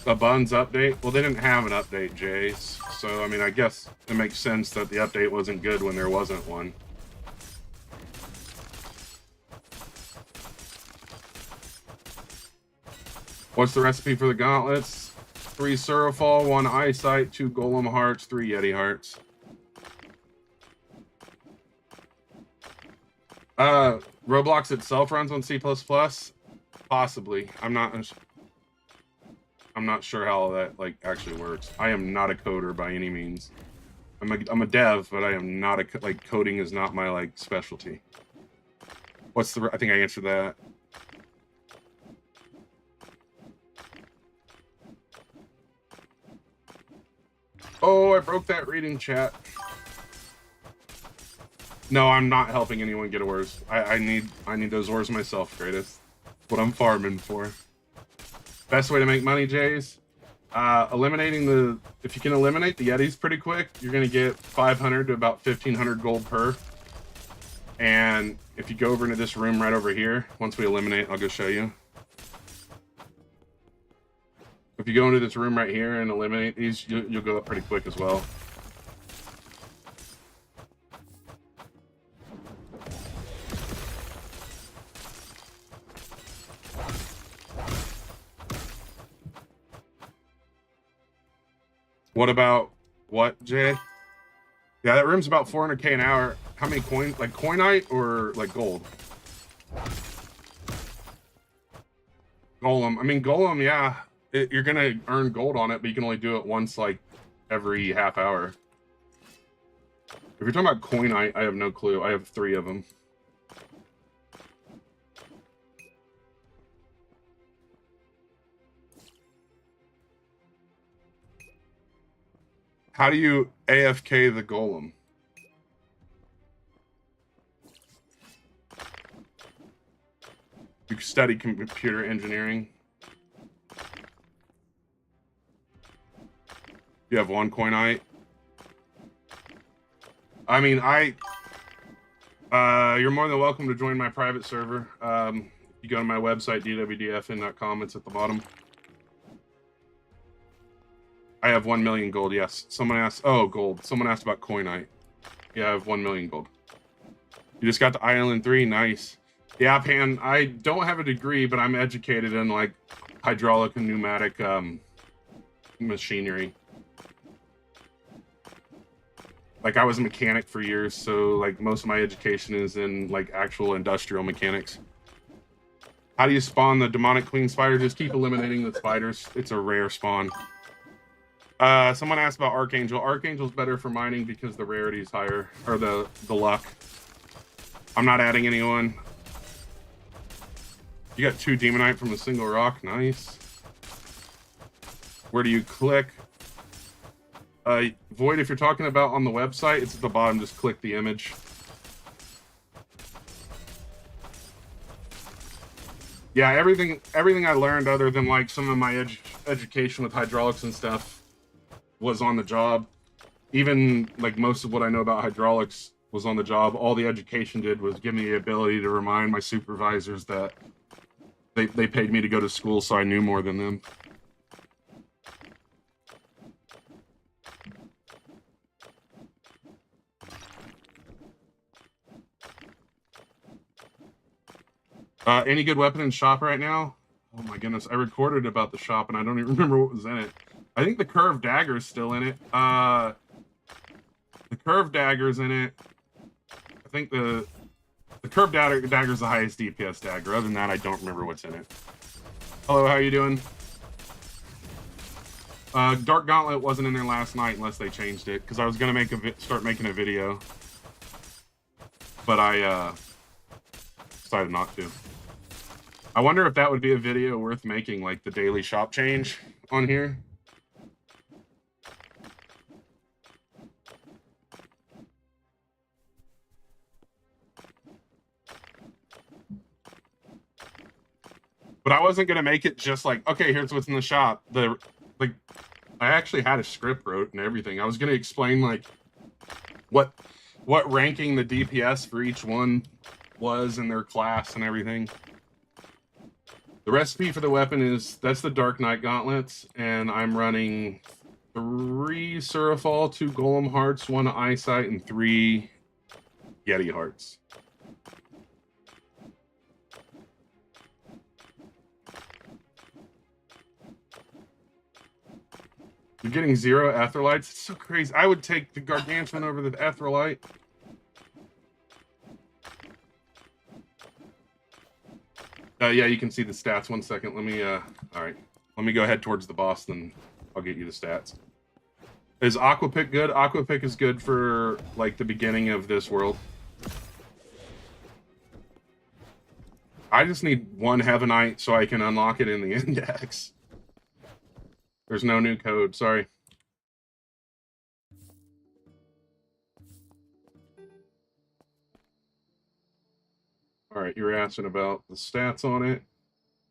A Buns update? Well, they didn't have an update, Jace. So, I mean, I guess it makes sense that the update wasn't good when there wasn't one. What's the recipe for the gauntlets? 3 Surafall, 1 Eyesight, 2 Golem Hearts, 3 Yeti Hearts. Roblox itself runs on C++? Possibly. I'm not sure how that like actually works. I am not a coder by any means. I'm a dev, but I am not a like coding is not my like specialty. What's the? I think I answered that. Oh, I broke that reading chat. No, I'm not helping anyone get ores. I need those ores myself, Greatest. What I'm farming for. Best way to make money, Jays. Eliminating the if you can eliminate the Yetis pretty quick, you're gonna get 500 to about 1500 gold per. And if you go over into this room right over here, once we eliminate, I'll go show you. If you go into this room right here and eliminate these, you'll go up pretty quick as well. What about what, Jay? Yeah, that room's about 400k an hour. How many coins? Like coinite or like gold? Golem. I mean, Golem, yeah. You're going to earn gold on it, but you can only do it once like every half hour. If you're talking about coinite, I have no clue. I have 3 of them. How do you AFK the golem? You study computer engineering. You have 1 coinite. I mean, you're more than welcome to join my private server. You go to my website, dwdfn.com. It's at the bottom. I have 1 million gold, yes. Someone asked, oh, gold. Someone asked about coinite. Yeah, I have 1 million gold. You just got to Island 3, nice. Yeah, Pan, I don't have a degree, but I'm educated in, like, hydraulic and pneumatic machinery. Like, I was a mechanic for years, so, like, most of my education is in, like, actual industrial mechanics. How do you spawn the demonic queen spider? Just keep eliminating the spiders. It's a rare spawn. Someone asked about Archangel. Archangel's better for mining because the rarity is higher, or the luck. I'm not adding anyone. You got 2 demonite from a single rock. Nice. Where do you click? Void, if you're talking about on the website, it's at the bottom. Just click the image. Yeah, everything I learned other than like some of my education with hydraulics and stuff was on the job. Even like most of what I know about hydraulics was on the job. All the education did was give me the ability to remind my supervisors that they paid me to go to school, so I knew more than them. Any good weapon in shop right now? Oh my goodness, I recorded about the shop and I don't even remember what was in it. I think the curved dagger is still in it. The curved dagger's in it. I think the curved dagger's the highest DPS dagger. Other than that, I don't remember what's in it. Hello, how you doing? Dark Gauntlet wasn't in there last night unless they changed it, because I was gonna start making a video, but I decided not to. I wonder if that would be a video worth making, like the daily shop change on here. But I wasn't gonna make it just like, okay, here's what's in the shop. I actually had a script wrote and everything. I was gonna explain like what ranking the DPS for each one was in their class and everything. The recipe for the weapon is, that's the Dark Knight Gauntlets, and I'm running 3 Surafall, 2 Golem Hearts, 1 Eyesight, and 3 Yeti Hearts. You're getting 0 Aetherlights? It's so crazy. I would take the Gargantuan over the Aetherlight. Yeah, you can see the stats. 1 second. Let me, all right. Let me go ahead towards the boss, then I'll get you the stats. Is Aquapick good? Aquapick is good for, like, the beginning of this world. I just need 1 Heavenite so I can unlock it in the index. There's no new code, sorry. All right, you were asking about the stats on it.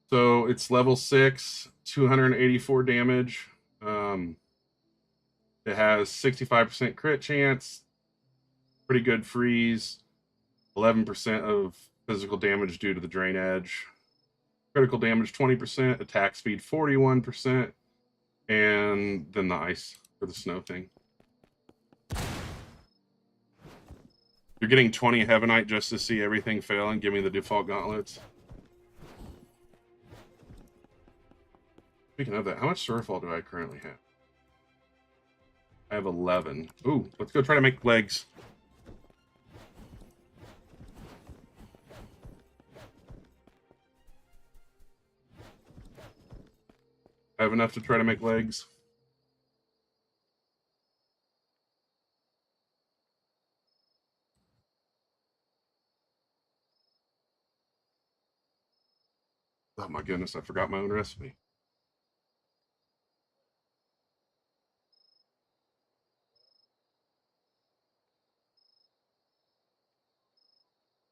So it's level 6, 284 damage. It has 65% crit chance, pretty good freeze, 11% of physical damage due to the drain edge, critical damage 20%, attack speed 41%, and then the ice for the snow thing. You're getting 20 Heavenite just to see everything fail and give me the default gauntlets. Speaking of that, how much Surfall do I currently have? I have 11. Ooh, let's go try to make legs. I have enough to try to make legs. Oh my goodness, I forgot my own recipe.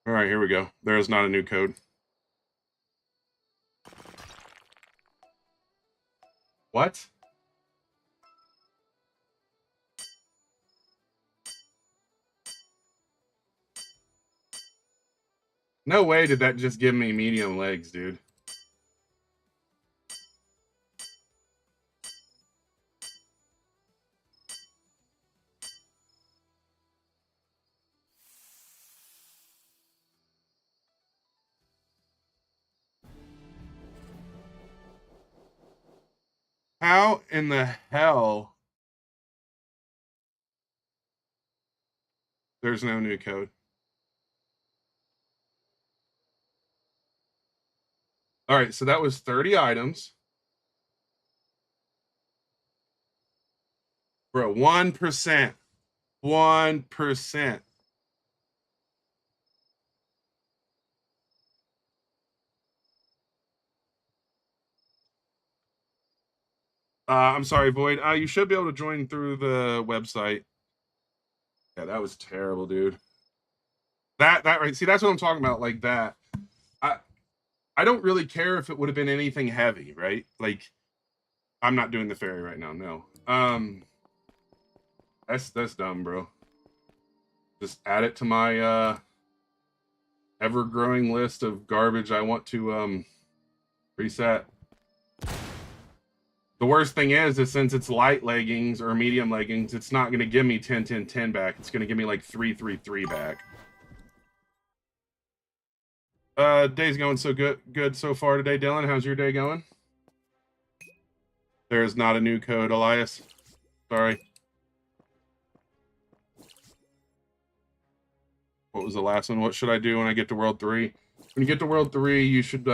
All right, here we go. There is not a new code. What? No way did that just give me medium legs, dude. How in the hell? There's no new code. All right, so that was 30 items. Bro, 1%. 1%. I'm sorry, Void. You should be able to join through the website. Yeah, that was terrible, dude. That right. See, that's what I'm talking about. Like that. I don't really care if it would have been anything heavy, right? Like, I'm not doing the fairy right now. No. That's dumb, bro. Just add it to my ever-growing list of garbage I want to reset. The worst thing is since it's light leggings or medium leggings, it's not going to give me 10, 10, 10 back. It's going to give me like 3, 3, 3 back. Day's going so good so far today, Dylan. How's your day going? There is not a new code, Elias. Sorry. What was the last one? What should I do when I get to World 3? When you get to World 3, you should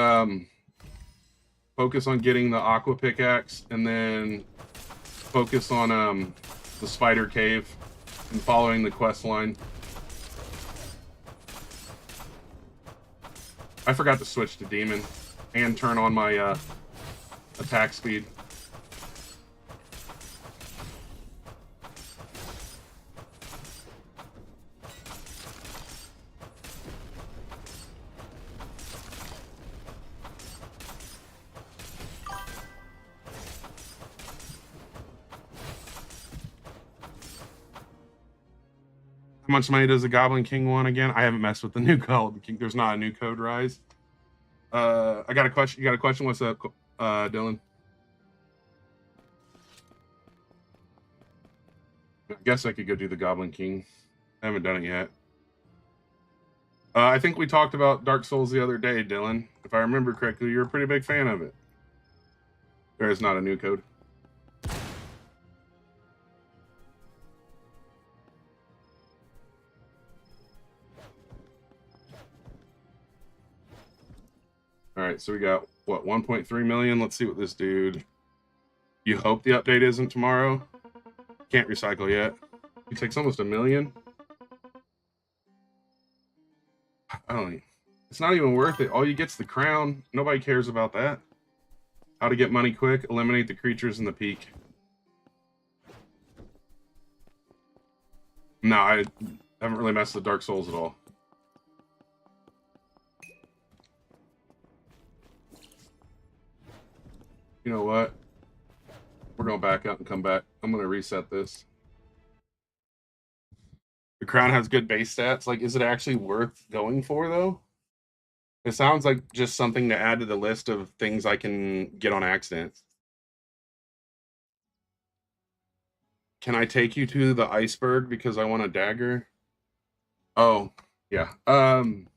focus on getting the Aqua Pickaxe, and then focus on the Spider Cave and following the quest line. I forgot to switch to Demon and turn on my attack speed. How much money does the Goblin King want again? I haven't messed with the new Goblin King. There's not a new code rise. I got a question. You got a question? What's up, Dylan? I guess I could go do the Goblin King. I haven't done it yet. I think we talked about Dark Souls the other day, Dylan. If I remember correctly, you're a pretty big fan of it. There is not a new code. right, so we got, what, 1.3 million? Let's see what this dude... You hope the update isn't tomorrow? Can't recycle yet. He takes almost 1 million. I don't know. It's not even worth it. All you get's the crown. Nobody cares about that. How to get money quick. Eliminate the creatures in the peak. No, I haven't really messed with Dark Souls at all. You know what? We're going to back up and come back. I'm going to reset this. The crown has good base stats. Like, is it actually worth going for, though? It sounds like just something to add to the list of things I can get on accident. Can I take you to the iceberg because I want a dagger? Oh, yeah. You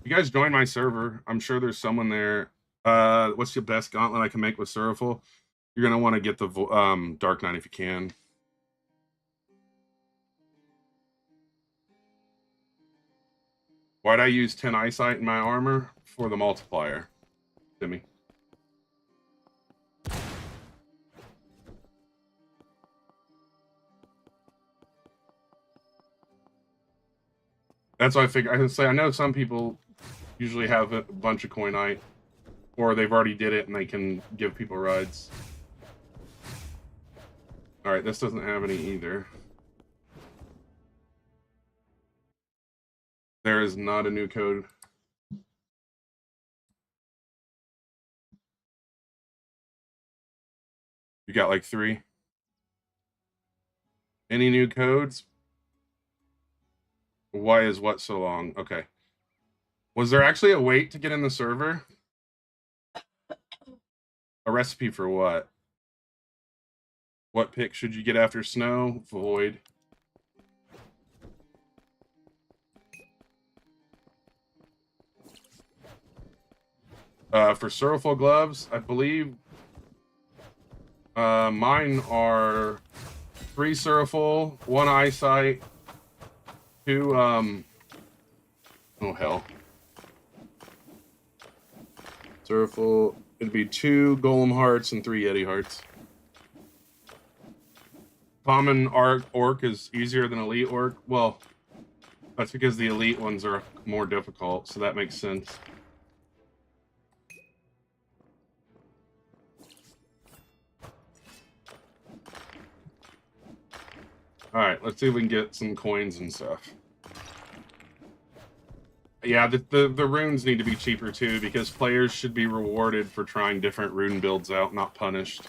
guys join my server. I'm sure there's someone there. What's your best gauntlet I can make with Suraful? You're going to want to get the Dark Knight if you can. Why'd I use 10 eyesight in my armor? For the multiplier, Timmy. That's what I figured. I can say I know some people usually have a bunch of coinite, or they've already did it and they can give people rides. All right, this doesn't have any either. There is not a new code. You got like 3. Any new codes? Why is what so long? Okay. Was there actually a wait to get in the server? A recipe for what? What pick should you get after snow? Void. For Suraful gloves, I believe mine are 3 Suraful, 1 eyesight, 2 oh hell. Suraful, it'd be 2 Golem hearts and 3 Yeti hearts. Common orc is easier than elite orc. Well, that's because the elite ones are more difficult, so that makes sense. Alright, let's see if we can get some coins and stuff. Yeah, the runes need to be cheaper too, because players should be rewarded for trying different rune builds out, not punished.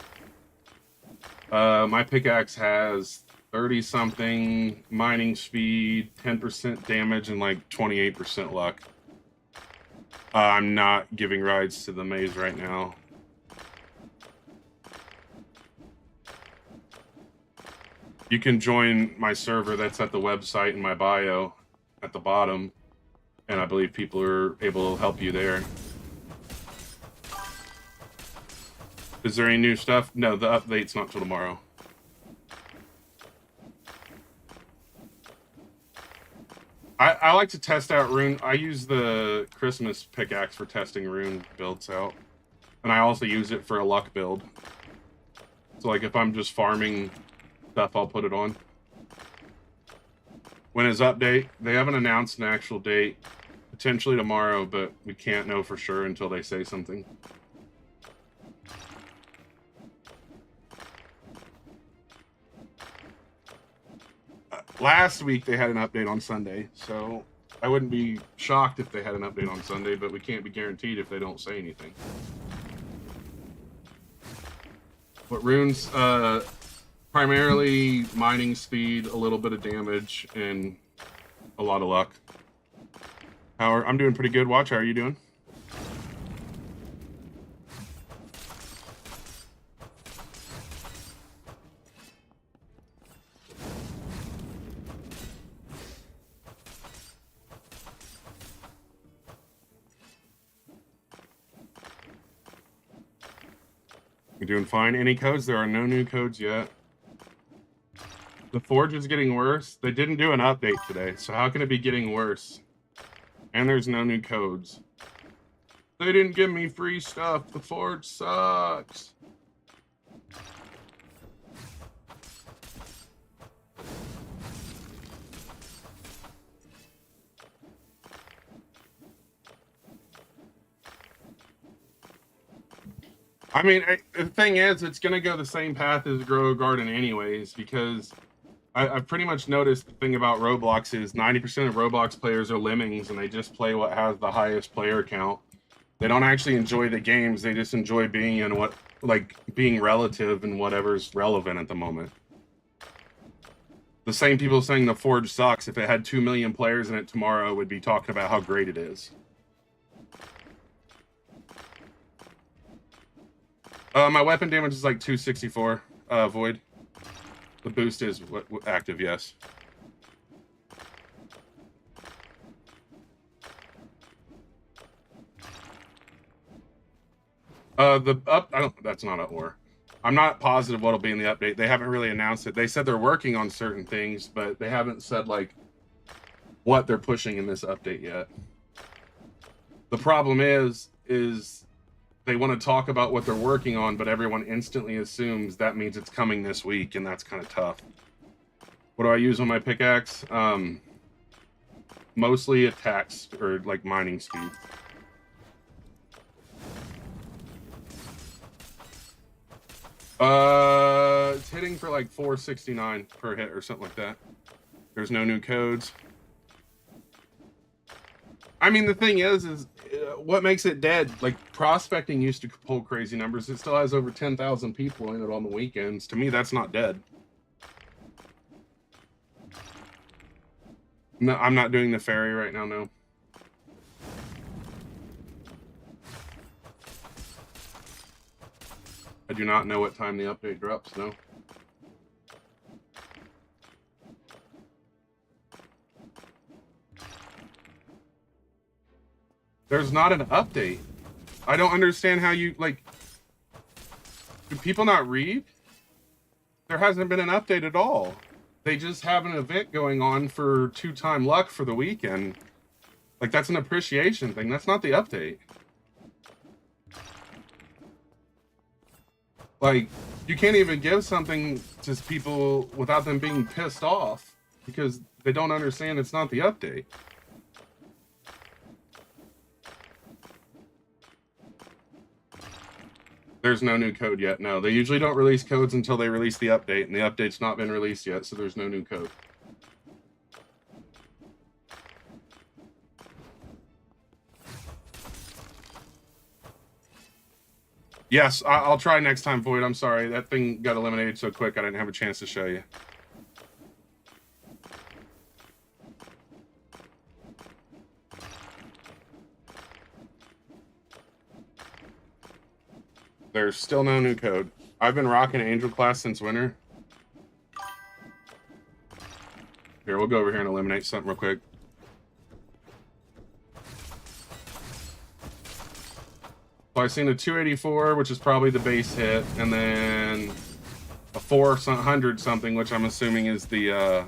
My pickaxe has 30-something mining speed, 10% damage, and like 28% luck. I'm not giving rides to the maze right now. You can join my server that's at the website in my bio at the bottom, and I believe people are able to help you there. Is there any new stuff? No, the update's not till tomorrow. I like to test out rune. I use the Christmas pickaxe for testing rune builds out. And I also use it for a luck build. So like if I'm just farming stuff, I'll put it on. When is update? They haven't announced an actual date. Potentially tomorrow, but we can't know for sure until they say something. Last week they had an update on Sunday, so I wouldn't be shocked if they had an update on Sunday, but we can't be guaranteed if they don't say anything. But runes, primarily mining speed, a little bit of damage, and a lot of luck. I'm doing pretty good. Watch, how are you doing? You're doing fine. Any codes? There are no new codes yet. The Forge is getting worse. They didn't do an update today, so how can it be getting worse? And there's no new codes. They didn't give me free stuff. The Forge sucks. I mean, the thing is, it's going to go the same path as Grow a Garden anyways, because I've pretty much noticed the thing about Roblox is 90% of Roblox players are lemmings, and they just play what has the highest player count. They don't actually enjoy the games. They just enjoy being in what, like, being relative and whatever's relevant at the moment. The same people saying the Forge sucks, if it had 2 million players in it tomorrow, would be talking about how great it is. My weapon damage is like 264, Void. The boost is active, yes. That's not an or. I'm not positive what'll be in the update. They haven't really announced it. They said they're working on certain things, but they haven't said like what they're pushing in this update yet. The problem is they want to talk about what they're working on, but everyone instantly assumes that means it's coming this week, and that's kind of tough. What do I use on my pickaxe? Mostly attacks or like mining speed. It's hitting for like 469 per hit or something like that. There's no new codes. I mean, the thing is what makes it dead? Like, prospecting used to pull crazy numbers. It still has over 10,000 people in it on the weekends. To me, that's not dead. No, I'm not doing the ferry right now, no. I do not know what time the update drops, no. There's not an update. I don't understand how you, like, do people not read? There hasn't been an update at all. They just have an event going on for 2-time luck for the weekend. Like, that's an appreciation thing. That's not the update. Like, you can't even give something to people without them being pissed off because they don't understand it's not the update. There's no new code yet. No, they usually don't release codes until they release the update, and the update's not been released yet, so there's no new code. Yes, I'll try next time, Void. I'm sorry. That thing got eliminated so quick I didn't have a chance to show you. There's still no new code. I've been rocking Angel class since winter. Here, we'll go over here and eliminate something real quick. So I've seen a 284, which is probably the base hit, and then a 400 something, which I'm assuming is the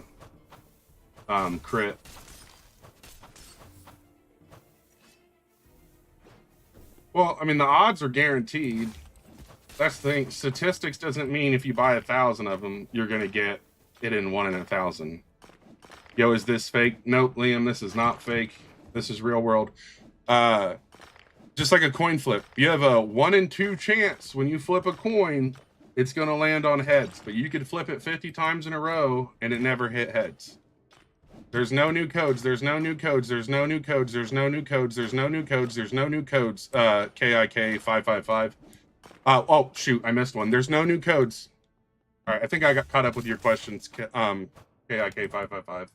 crit. Well, I mean, the odds are guaranteed. That's the thing. Statistics doesn't mean if you buy 1,000 of them, you're going to get it in 1 in 1,000. Yo, is this fake? Nope, Liam, this is not fake. This is real world. Just like a coin flip. You have a 1 in 2 chance when you flip a coin, it's going to land on heads. But you could flip it 50 times in a row, and it never hit heads. There's no new codes. There's no new codes. There's no new codes. There's no new codes. There's no new codes. There's no new codes. KIK 555. Oh, shoot, I missed one. There's no new codes. All right, I think I got caught up with your questions. KIK 555.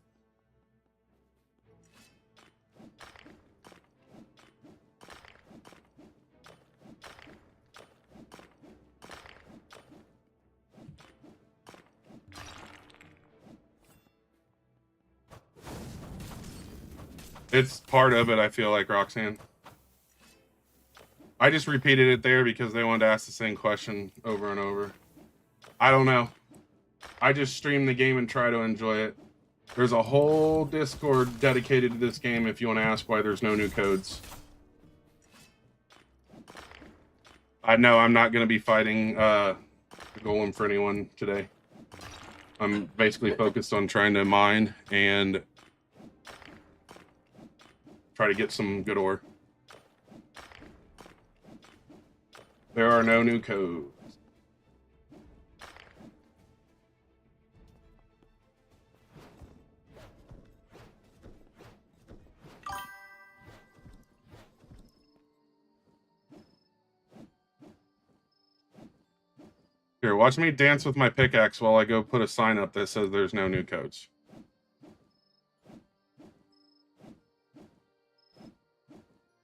It's part of it, I feel like, Roxanne. I just repeated it there because they wanted to ask the same question over and over. I don't know. I just stream the game and try to enjoy it. There's a whole Discord dedicated to this game if you want to ask why there's no new codes. I know I'm not going to be fighting the golem for anyone today. I'm basically focused on trying to mine and try to get some good ore. There are no new codes. Here, watch me dance with my pickaxe while I go put a sign up that says there's no new codes.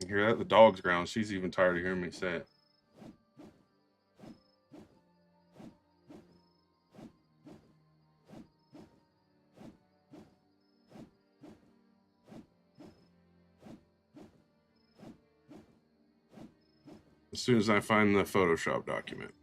You hear that? The dog's growling. She's even tired of hearing me say it. As soon as I find the Photoshop document.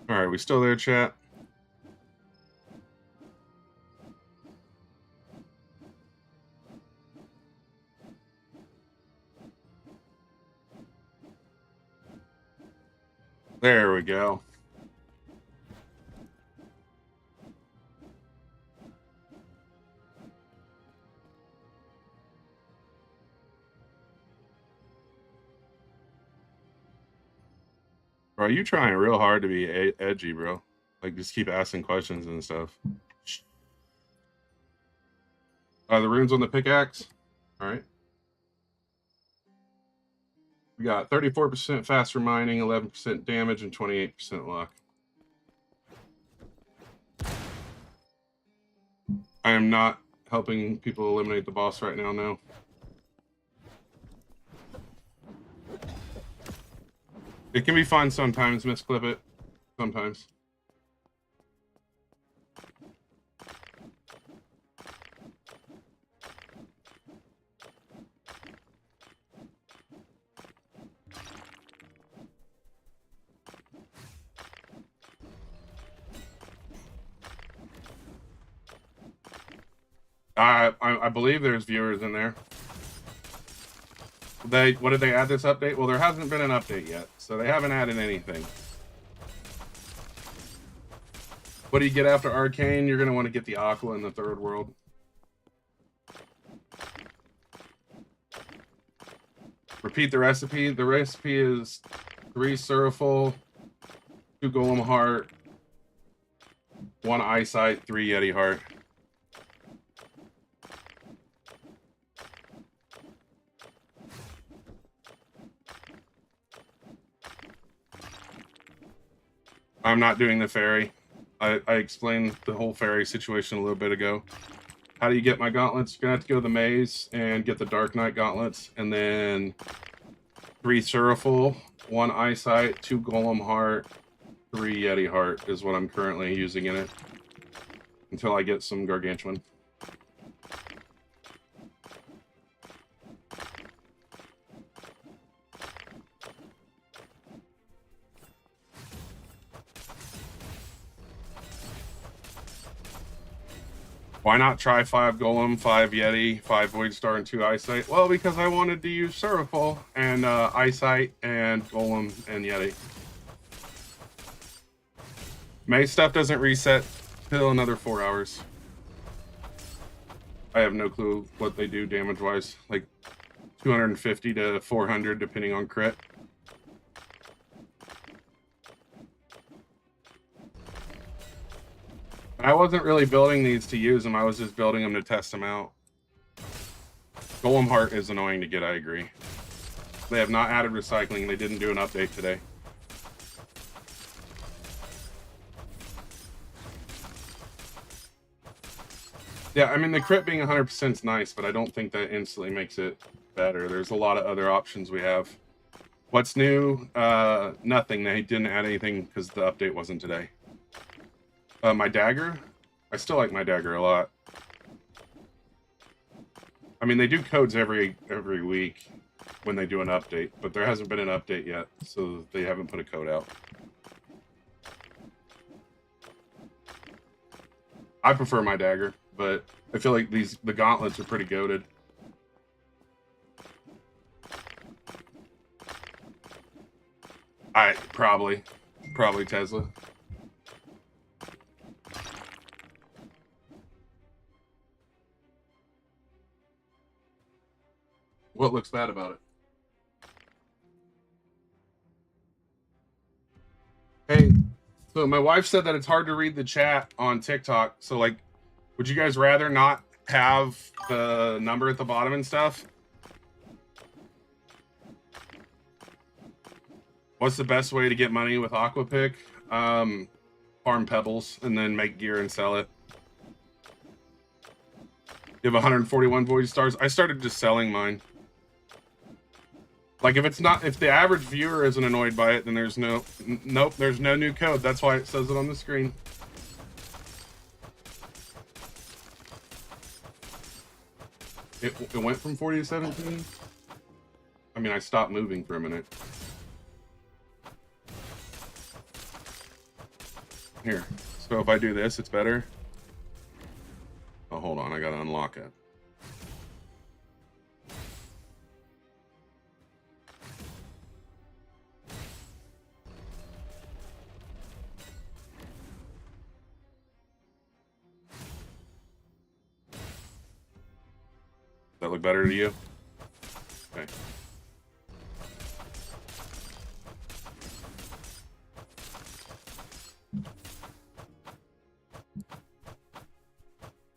All right, we still there, chat? There we go. Bro, you trying real hard to be edgy, bro. Like, just keep asking questions and stuff. The runes on the pickaxe. All right. We got 34% faster mining, 11% damage, and 28% luck. I am not helping people eliminate the boss right now, no. It can be fun sometimes, misclip it. Sometimes. I believe there's viewers in there. What did they add this update? Well, there hasn't been an update yet, so they haven't added anything. What do you get after Arcane? You're going to want to get the Aqua in the third world. Repeat the recipe. The recipe is 3 Suraful, 2 Golem Heart, 1 Eyesight, 3 Yeti Heart. I'm not doing the fairy. I explained the whole fairy situation a little bit ago. How do you get my gauntlets? You're going to have to go to the maze and get the Dark Knight gauntlets. And then 3 Suraful, 1 Eyesight, 2 Golem Heart, 3 Yeti Heart is what I'm currently using in it. Until I get some Gargantuan. Why not try 5 Golem, 5 Yeti, 5 Void Star, and 2 Eyesight? Well, because I wanted to use Suraful and Eyesight and Golem and Yeti. May stuff doesn't reset till another 4 hours. I have no clue what they do damage-wise. Like 250 to 400 depending on crit. I wasn't really building these to use them. I was just building them to test them out. Golem Heart is annoying to get, I agree. They have not added recycling. They didn't do an update today. Yeah, I mean, the crit being 100% is nice, but I don't think that instantly makes it better. There's a lot of other options we have. What's new? Nothing. They didn't add anything because the update wasn't today. My dagger? I still like my dagger a lot. I mean, they do codes every week when they do an update, but there hasn't been an update yet, so they haven't put a code out. I prefer my dagger, but I feel like the gauntlets are pretty goated. Probably Tesla. What looks bad about it? Hey, so my wife said that it's hard to read the chat on TikTok. So, like, would you guys rather not have the number at the bottom and stuff? What's the best way to get money with Aquapick? Farm pebbles and then make gear and sell it. You have 141 void stars. I started just selling mine. Like, if the average viewer isn't annoyed by it, then there's no new code. That's why it says it on the screen. It went from 40 to 17. I mean, I stopped moving for a minute. Here. So if I do this, it's better. Oh, hold on. I gotta unlock it. That look better to you? Okay.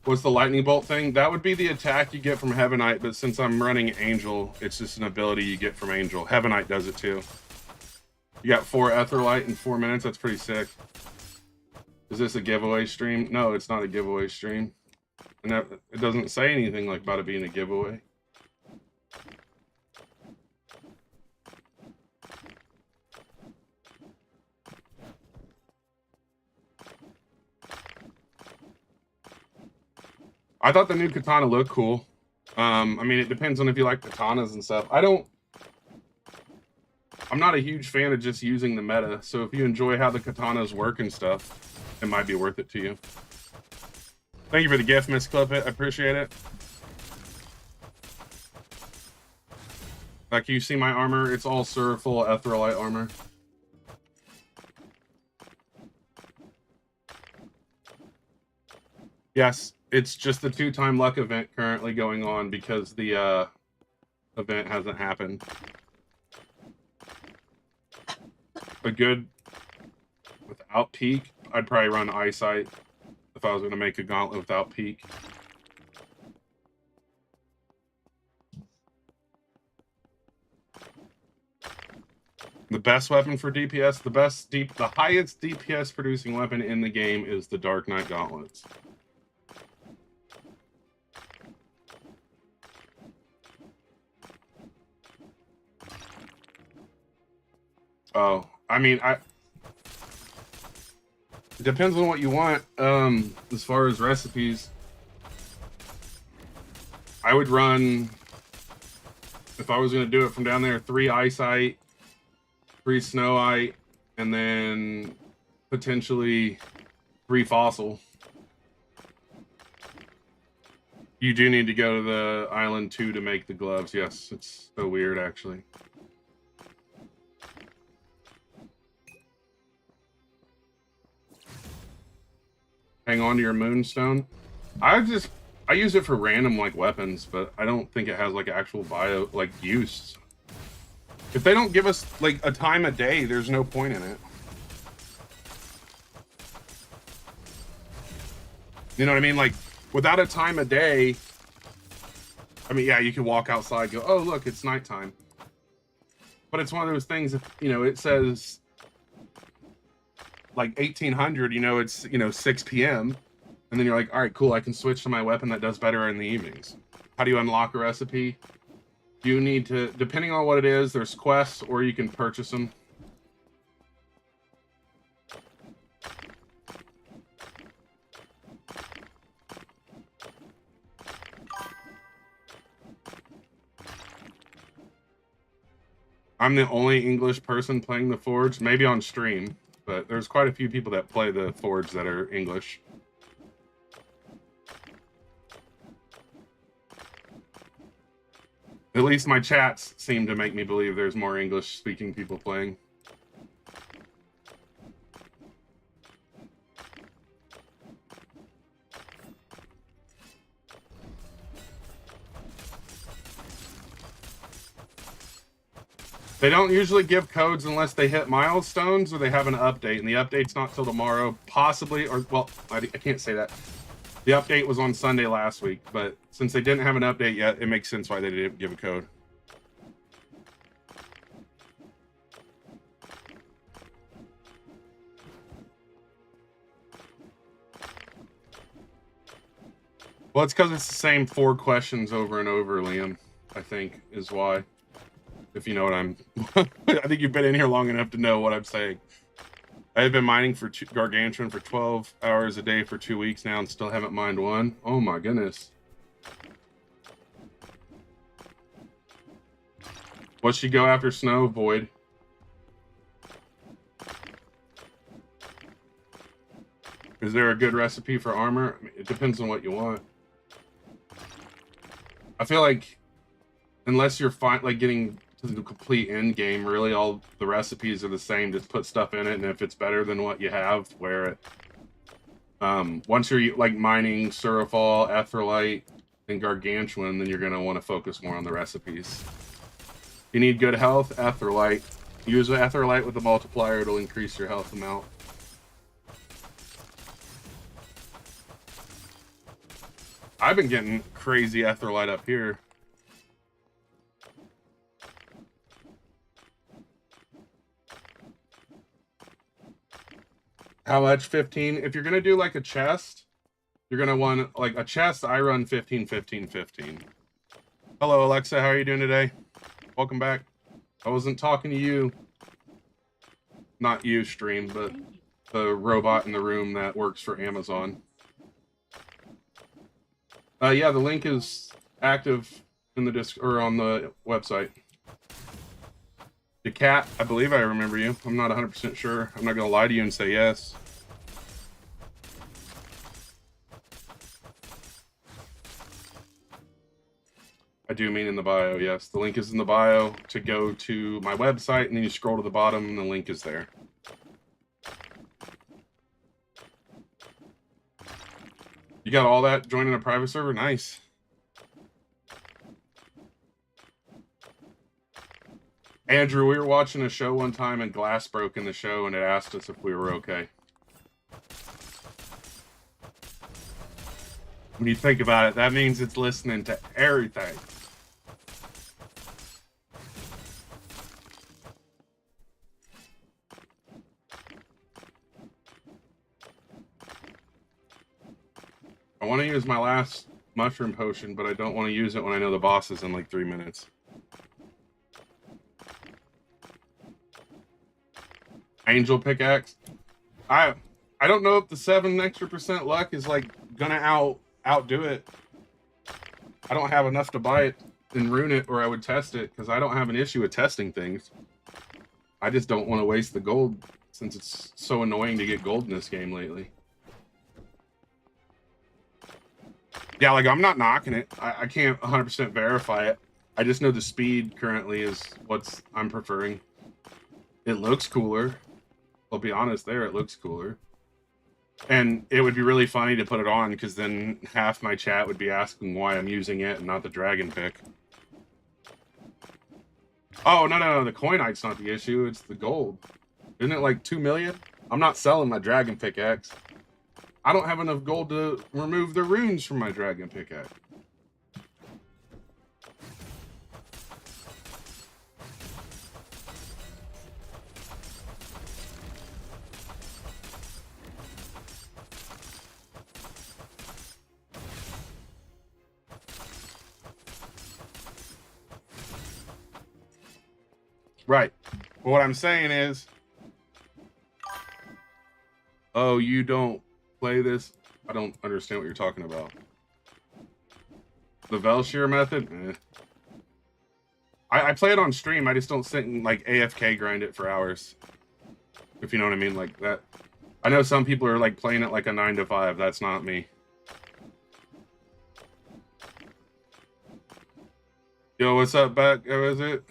What's the lightning bolt thing? That would be the attack you get from Heavenite, but since I'm running Angel, it's just an ability you get from Angel. Heavenite does it too. You got 4 Etherlight in 4 minutes. That's pretty sick. Is this a giveaway stream? No, it's not a giveaway stream. And that, it doesn't say anything like about it being a giveaway. I thought the new katana looked cool. I mean, it depends on if you like katanas and stuff. I'm not a huge fan of just using the meta, so if you enjoy how the katanas work and stuff, it might be worth it to you. Thank you for the gift, Miss Clippet. I appreciate it. Like, you see my armor? It's all full Etherlight armor. Yes, it's just the 2-time luck event currently going on because the event hasn't happened. A good without peak, I'd probably run eyesight if I was going to make a gauntlet without peak. The best weapon for DPS, the highest DPS producing weapon in the game is the Dark Knight Gauntlets. Oh, I mean, it depends on what you want. As far as recipes, I would run, if I was going to do it from down there, 3 eyesight, 3 snowite, and then potentially 3 fossil. You do need to go to the island 2 to make the gloves. Yes, it's so weird, actually. Hang on to your moonstone. I use it for random like weapons, but I don't think it has like actual use. If they don't give us like a time a day, there's no point in it. You know what I mean? Like, without a time a day, I mean, yeah, you can walk outside, go, oh look, it's nighttime. But it's one of those things, if, you know, it says like 1800, you know, it's, you know, 6 p.m. And then you're like, all right, cool, I can switch to my weapon that does better in the evenings. How do you unlock a recipe? You need to, depending on what it is, there's quests or you can purchase them. I'm the only English person playing the Forge, maybe on stream, but there's quite a few people that play the Forge that are English. At least my chats seem to make me believe there's more English-speaking people playing. They don't usually give codes unless they hit milestones or they have an update, and the update's not till tomorrow, possibly, or, well, I can't say that. The update was on Sunday last week, but since they didn't have an update yet, it makes sense why they didn't give a code. Well, it's because it's the same 4 questions over and over, Liam, I think, is why. If you know what I'm... I think you've been in here long enough to know what I'm saying. I've been mining for Gargantuan for 12 hours a day for 2 weeks now and still haven't mined one. Oh my goodness. What's she go after? Snow? Void. Is there a good recipe for armor? I mean, it depends on what you want. I feel like unless you're like getting to the complete end game, really all the recipes are the same. Just put stuff in it, and if it's better than what you have, wear it. Once you're like mining Surafall, Etherlite, and Gargantuan, then you're going to want to focus more on the recipes. You need good health, Etherlite. Use the Etherlite with the multiplier, it'll increase your health amount. I've been getting crazy Etherlite up here. How much? 15? If you're going to do like a chest, you're going to want like a chest. I run 15, 15, 15. Hello, Alexa. How are you doing today? Welcome back. I wasn't talking to you. Not you, stream, but the robot in the room that works for Amazon. Yeah, the link is active in the or on the website. The cat, I believe I remember you. I'm not 100% sure. I'm not going to lie to you and say yes. I do mean in the bio, yes. The link is in the bio to go to my website, and then you scroll to the bottom, and the link is there. You got all that joining a private server? Nice. Andrew, we were watching a show one time and glass broke in the show and it asked us if we were okay. When you think about it, that means it's listening to everything. I want to use my last mushroom potion, but I don't want to use it when I know the boss is in like 3 minutes. Angel pickaxe. I don't know if the 7% extra luck is like gonna outdo it. I don't have enough to buy it and ruin it, or I would test it, because I don't have an issue with testing things. I just don't want to waste the gold, since it's so annoying to get gold in this game lately. Yeah, like I'm not knocking it. I can't 100% verify it. I just know the speed currently is what I'm preferring. It looks cooler. I'll be honest there, it looks cooler. And it would be really funny to put it on, because then half my chat would be asking why I'm using it and not the dragon pick. Oh, no, the coinite's not the issue, it's the gold. Isn't it like 2 million? I'm not selling my dragon pickaxe. I don't have enough gold to remove the runes from my dragon pickaxe. Right. But what I'm saying is, oh, you don't play this? I don't understand what you're talking about. The Velshire method? Eh. I play it on stream. I just don't sit and like AFK grind it for hours. If you know what I mean, like that. I know some people are like playing it like a 9 to 5. That's not me. Yo, what's up, Beck? How is it?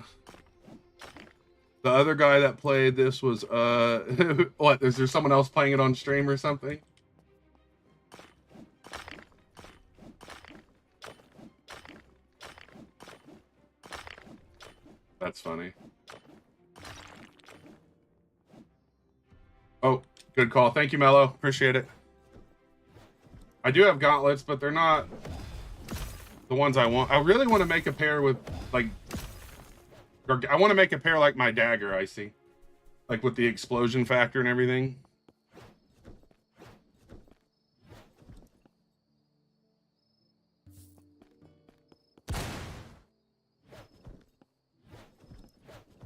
The other guy that played this was what? Is there someone else playing it on stream or something? That's funny. Oh, good call. Thank you, Mello. Appreciate it. I do have gauntlets, but they're not the ones I want. I really want to make a pair with, like, I want to make a pair like my dagger, Icy. Like, with the explosion factor and everything.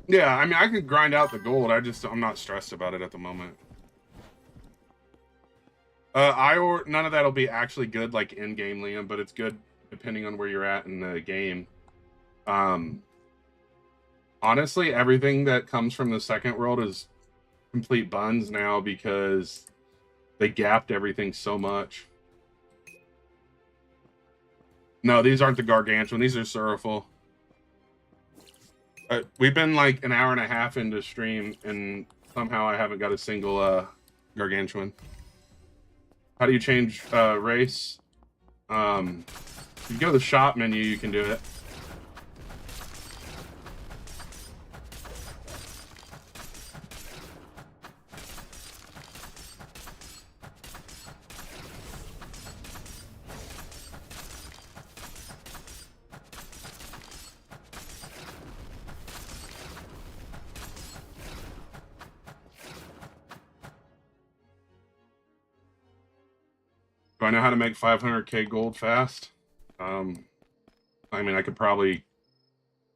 Yeah, I mean, I can grind out the gold. I'm not stressed about it at the moment. None of that'll be actually good, like in-game, Liam, but it's good depending on where you're at in the game. Honestly, everything that comes from the second world is complete buns now because they gapped everything so much. No, these aren't the gargantuan. These are Suraful. We've been like an hour and a half into stream, and somehow I haven't got a single gargantuan. How do you change race? If you go to the shop menu, you can do it. Do I know how to make 500k gold fast? I mean, I could probably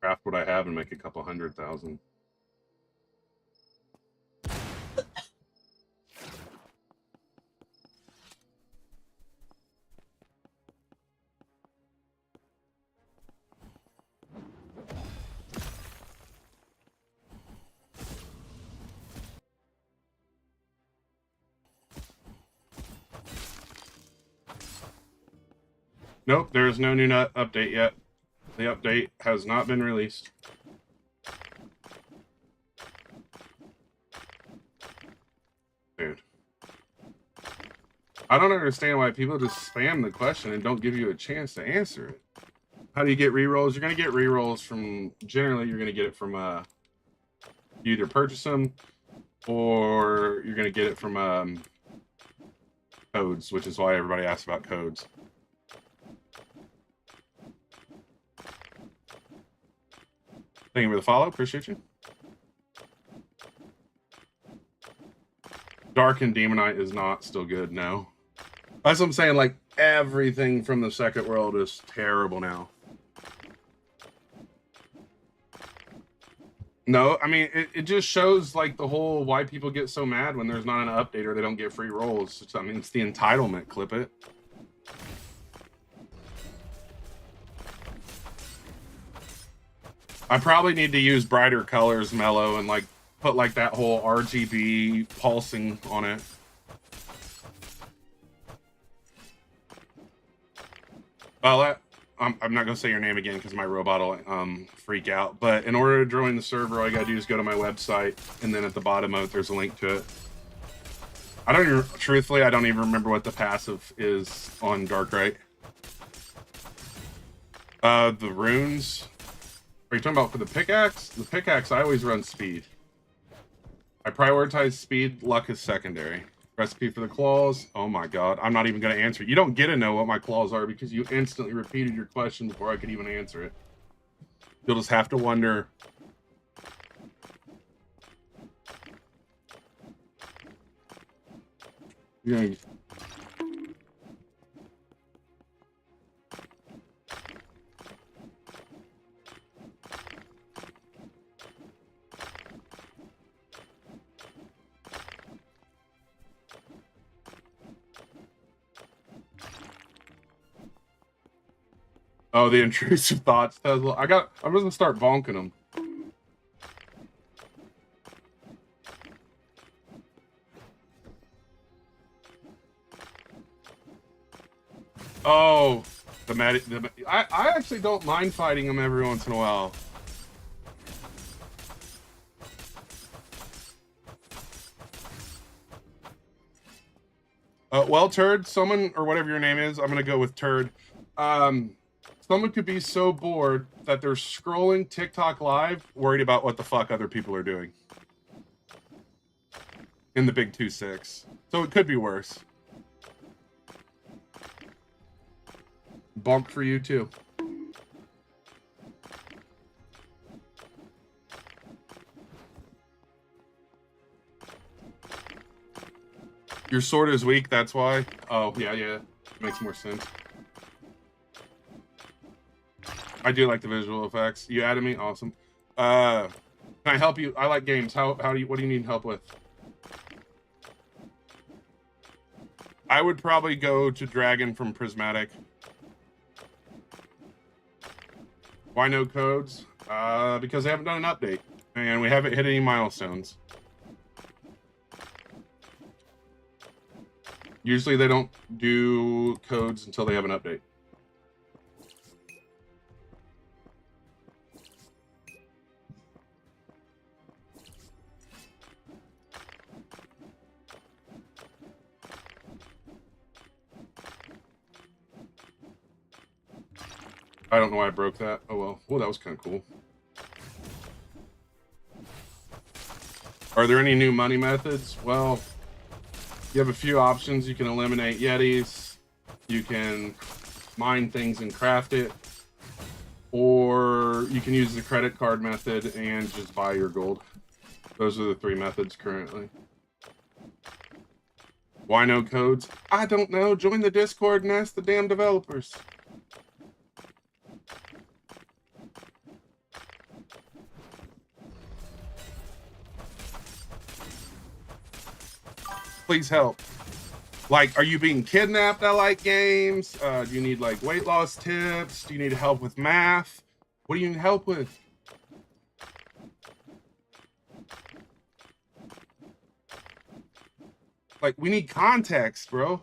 craft what I have and make a couple 100,000. Nope, there is no new nut update yet. The update has not been released. Dude. I don't understand why people just spam the question and don't give you a chance to answer it. How do you get rerolls? You're going to get rerolls from, generally, you're going to get it from, you either purchase them or you're going to get it from codes, which is why everybody asks about codes. Thank you for the follow. Appreciate you. Dark and Demonite is not still good, no. That's what I'm saying, like, everything from the second world is terrible now. No, I mean, it just shows, like, the whole why people get so mad when there's not an update or they don't get free rolls. I mean, it's the entitlement, clip it. I probably need to use brighter colors, Mellow, and, like, put, like, that whole RGB pulsing on it. Well, I'm not going to say your name again because my robot will freak out. But in order to join the server, all you got to do is go to my website, and then at the bottom of it, there's a link to it. Truthfully, I don't even remember what the passive is on Darkrai. The runes. Are you talking about for the pickaxe? The pickaxe, I always run speed. I prioritize speed. Luck is secondary. Recipe for the claws. Oh my god. I'm not even going to answer it. You don't get to know what my claws are because you instantly repeated your question before I could even answer it. You'll just have to wonder. Yeah. Oh, the intrusive thoughts, Tesla. I'm just gonna start bonking them. Oh, I actually don't mind fighting them every once in a while. Well, Turd, someone, or whatever your name is, I'm gonna go with Turd. Someone could be so bored that they're scrolling TikTok live, worried about what the fuck other people are doing. In the big 2-6. So it could be worse. Bonk for you too. Your sword is weak, that's why. Oh, yeah. Makes more sense. I do like the visual effects. You added me? Awesome. Can I help you? I like games. What do you need help with? I would probably go to Dragon from Prismatic. Why no codes? Because they haven't done an update. And we haven't hit any milestones. Usually they don't do codes until they have an update. I don't know why I broke that. Oh well. Well, that was kind of cool. Are there any new money methods? Well, you have a few options. You can eliminate Yetis. You can mine things and craft it. Or you can use the credit card method and just buy your gold. Those are the 3 methods currently. Why no codes? I don't know. Join the Discord and ask the damn developers. Please help. Like, are you being kidnapped? I like games. Do you need like weight loss tips? Do you need help with math? What do you need help with? Like, we need context, bro.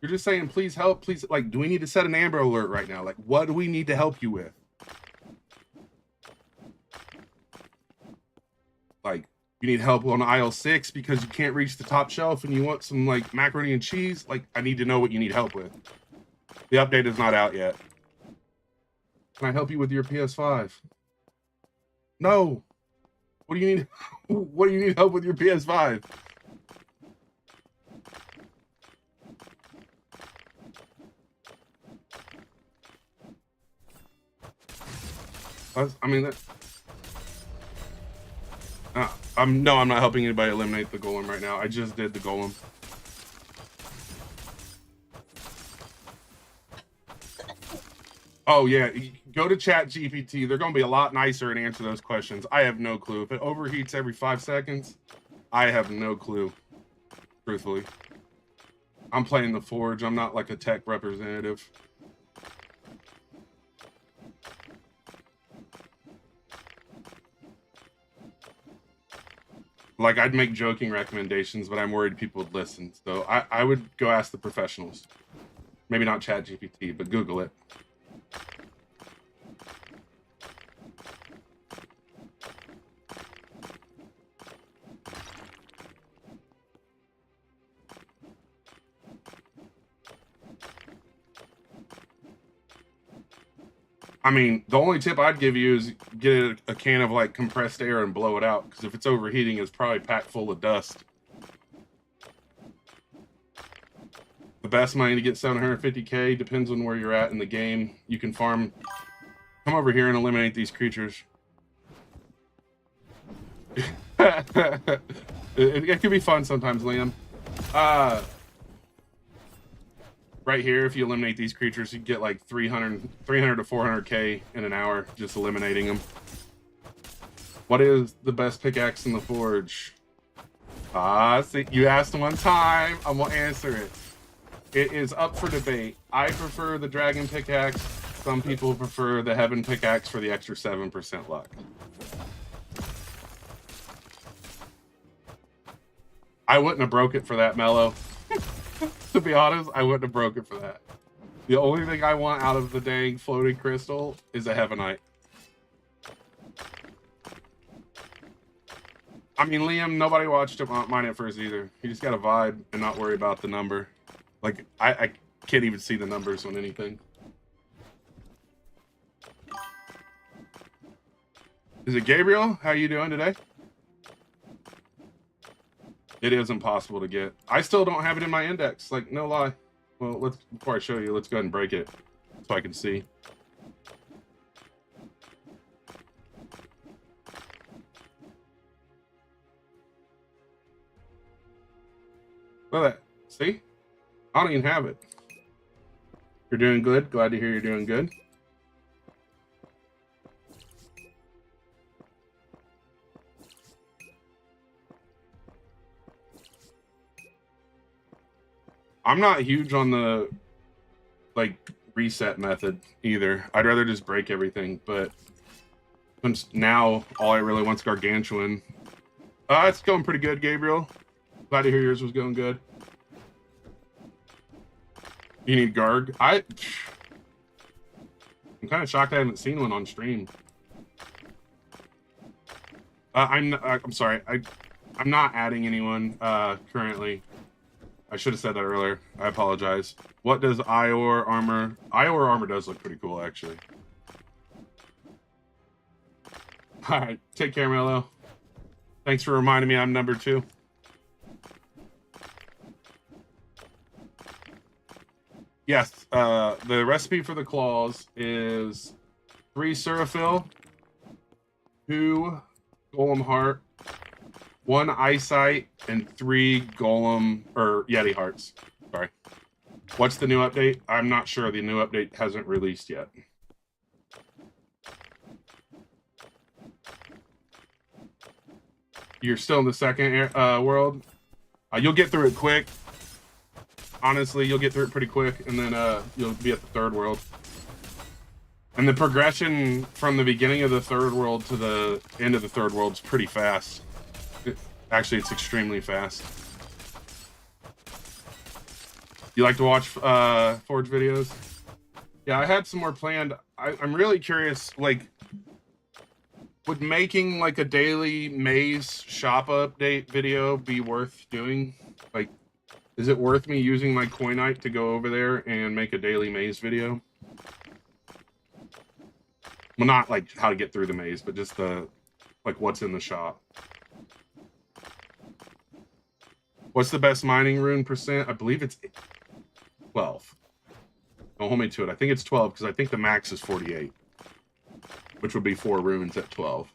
You're just saying, please help, please. Like, do we need to set an Amber Alert right now? Like, what do we need to help you with? Like, you need help on aisle 6 because you can't reach the top shelf and you want some like macaroni and cheese. Like, I need to know what you need help with. The update is not out yet. Can I help you with your PS5? No. What do you need? What do you need help with your PS5? I mean, I'm not helping anybody eliminate the golem right now. I just did the golem. Oh yeah, go to Chat GPT. They're gonna be a lot nicer and answer those questions. I have no clue. If it overheats every 5 seconds, I have no clue. Truthfully, I'm playing the Forge. I'm not like a tech representative. Like, I'd make joking recommendations, but I'm worried people would listen. So I would go ask the professionals. Maybe not Chat GPT, but Google it. I mean, the only tip I'd give you is get a can of like compressed air and blow it out, because if it's overheating, it's probably packed full of dust. The best money to get 750k depends on where you're at in the game. You can farm. Come over here and eliminate these creatures. it can be fun sometimes, Liam. Right here, if you eliminate these creatures, you get like 300 to 400k in an hour just eliminating them. What is the best pickaxe in the Forge? See, you asked one time, I'm gonna answer it. It is up for debate. I prefer the dragon pickaxe. Some people prefer the Heaven Pickaxe for the extra 7% luck. I wouldn't have broke it for that, Mellow. To be honest, I wouldn't have broke it for that. The only thing I want out of the dang floating crystal is a Heavenite. I mean, Liam, nobody watched mine at first either. You just got to vibe and not worry about the number. Like, I can't even see the numbers on anything. Is it Gabriel? How you doing today? It is impossible to get. I still don't have it in my index. Like, no lie. Well, before I show you, let's go ahead and break it so I can see. Look at that. See? I don't even have it. You're doing good. Glad to hear you're doing good. I'm not huge on the like reset method either. I'd rather just break everything, but since now all I really want is gargantuan. It's going pretty good, Gabriel. Glad to hear yours was going good. You need Garg? I'm kind of shocked I haven't seen one on stream. I'm sorry. I'm not adding anyone currently. I should have said that earlier. I apologize. What does Ior armor? Ior armor does look pretty cool, actually. All right, take care, Mello. Thanks for reminding me I'm number 2. Yes, the recipe for the claws is 3 Seraphil, 2 Golem Heart, 1 Eyesight, and 3 Golem, or Yeti Hearts. Sorry. What's the new update? I'm not sure. The new update hasn't released yet. You're still in the second world? You'll get through it quick. Honestly, you'll get through it pretty quick, and then you'll be at the third world. And the progression from the beginning of the third world to the end of the third world is pretty fast. Actually, it's extremely fast. You like to watch Forge videos? Yeah, I had some more planned. I'm really curious, like, would making like a daily maze shop update video be worth doing? Like, is it worth me using my Coinite to go over there and make a daily maze video? Well, not like how to get through the maze, but just the, like, what's in the shop. What's the best mining rune percent? I believe it's 12. Don't hold me to it. I think it's 12 because I think the max is 48, which would be 4 runes at 12.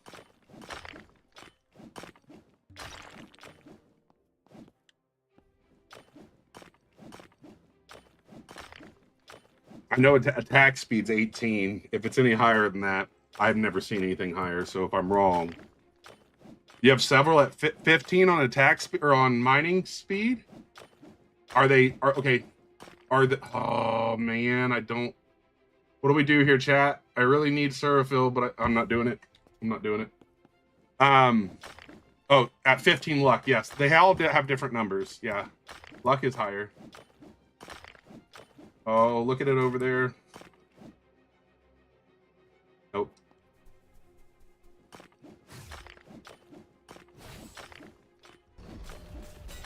I know attack speed's 18. If it's any higher than that, I've never seen anything higher. So if I'm wrong, you have several at 15 on attack speed or on mining speed. Okay? Are the? Oh man, I don't. What do we do here, chat? I really need Seraphil, but I'm not doing it. I'm not doing it. Oh, at 15 luck, yes. They all have different numbers. Yeah, luck is higher. Oh, look at it over there. Nope.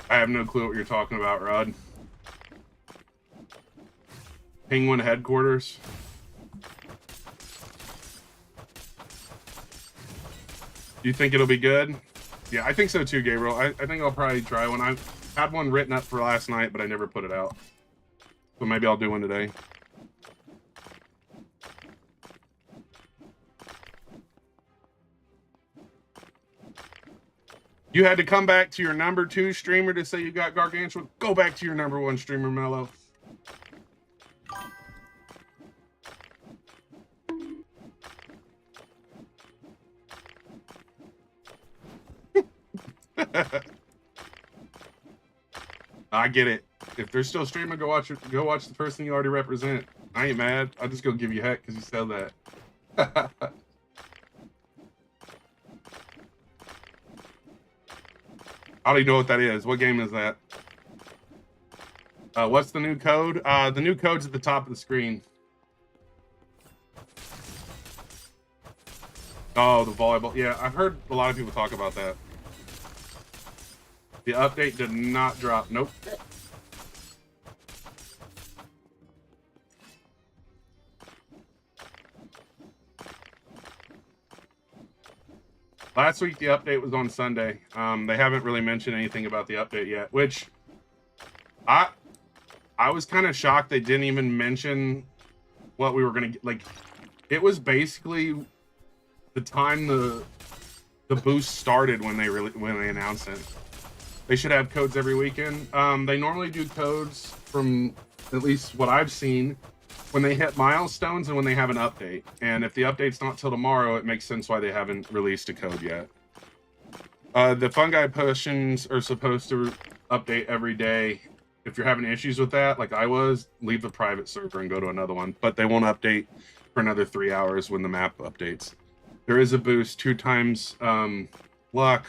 I have no clue what you're talking about, Rod. Penguin headquarters. Do you think it'll be good? Yeah, I think so too, Gabriel. I think I'll probably try one. I had one written up for last night, but I never put it out. So maybe I'll do one today. You had to come back to your number 2 streamer to say you got gargantuan. Go back to your number 1 streamer, Mello. I get it. If they're still streaming, go watch the person you already represent. I ain't mad. I'll just go give you heck because you said that. I don't even know what that is. What game is that? What's the new code? The new code's at the top of the screen. Oh, the volleyball. Yeah, I've heard a lot of people talk about that. The update did not drop. Nope. Last week, the update was on Sunday. They haven't really mentioned anything about the update yet, which I was kind of shocked they didn't even mention what we were going to get. Like, it was basically the time the boost started when they announced it. They should have codes every weekend. They normally do codes from, at least what I've seen, when they hit milestones and when they have an update. And if the update's not till tomorrow, it makes sense why they haven't released a code yet. The fungi potions are supposed to update every day. If you're having issues with that, like I was, leave the private server and go to another one. But they won't update for another 3 hours when the map updates. There is a boost, 2 times luck.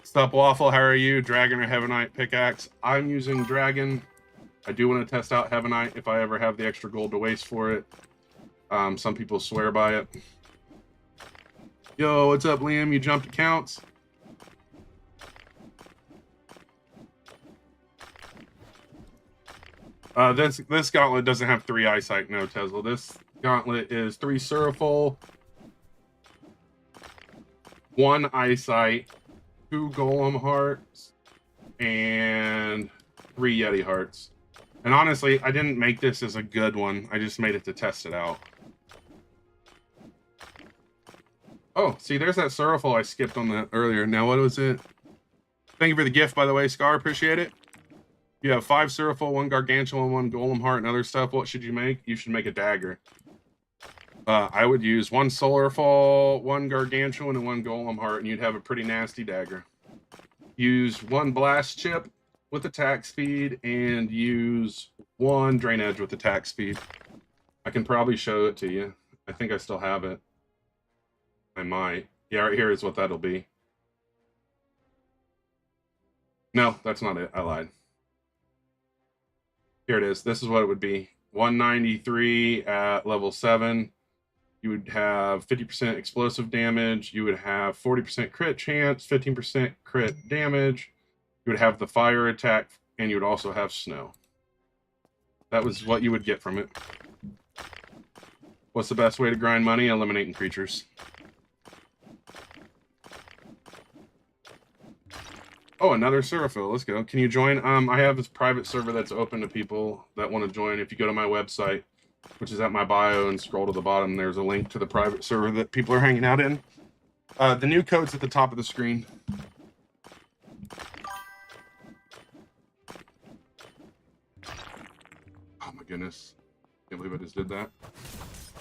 Stop Waffle, how are you? Dragon or Heavenite pickaxe? I'm using Dragon. I do want to test out Heavenite if I ever have the extra gold to waste for it. Some people swear by it. Yo, what's up, Liam? You jumped accounts? This gauntlet doesn't have 3 eyesight, no, Tesla. This gauntlet is 3 Surafol, 1 eyesight, 2 golem hearts, and 3 Yeti hearts. And honestly, I didn't make this as a good one. I just made it to test it out. Oh, see, there's that Surafol I skipped on that earlier. Now, what was it? Thank you for the gift, by the way, Scar. Appreciate it. You have 5 Surafol, 1 Gargantuan, 1 Golem Heart, and other stuff. What should you make? You should make a dagger. I would use 1 Solarfall, 1 Gargantuan, and 1 Golem Heart, and you'd have a pretty nasty dagger. Use 1 Blast Chip with attack speed, and use 1 Drain Edge with attack speed. I can probably show it to you. I think I still have it. I might. Yeah, right here is what that'll be. No, that's not it. I lied. Here it is. This is what it would be. 193 at level 7. You would have 50% explosive damage. You would have 40% crit chance, 15% crit damage. You would have the fire attack, and you would also have snow. That was what you would get from it. What's the best way to grind money? Eliminating creatures. Oh, another Surafil. Let's go. Can you join? I have this private server that's open to people that want to join. If you go to my website, which is at my bio, and scroll to the bottom, there's a link to the private server that people are hanging out in. The new code's at the top of the screen. Oh my goodness. Can't believe I just did that.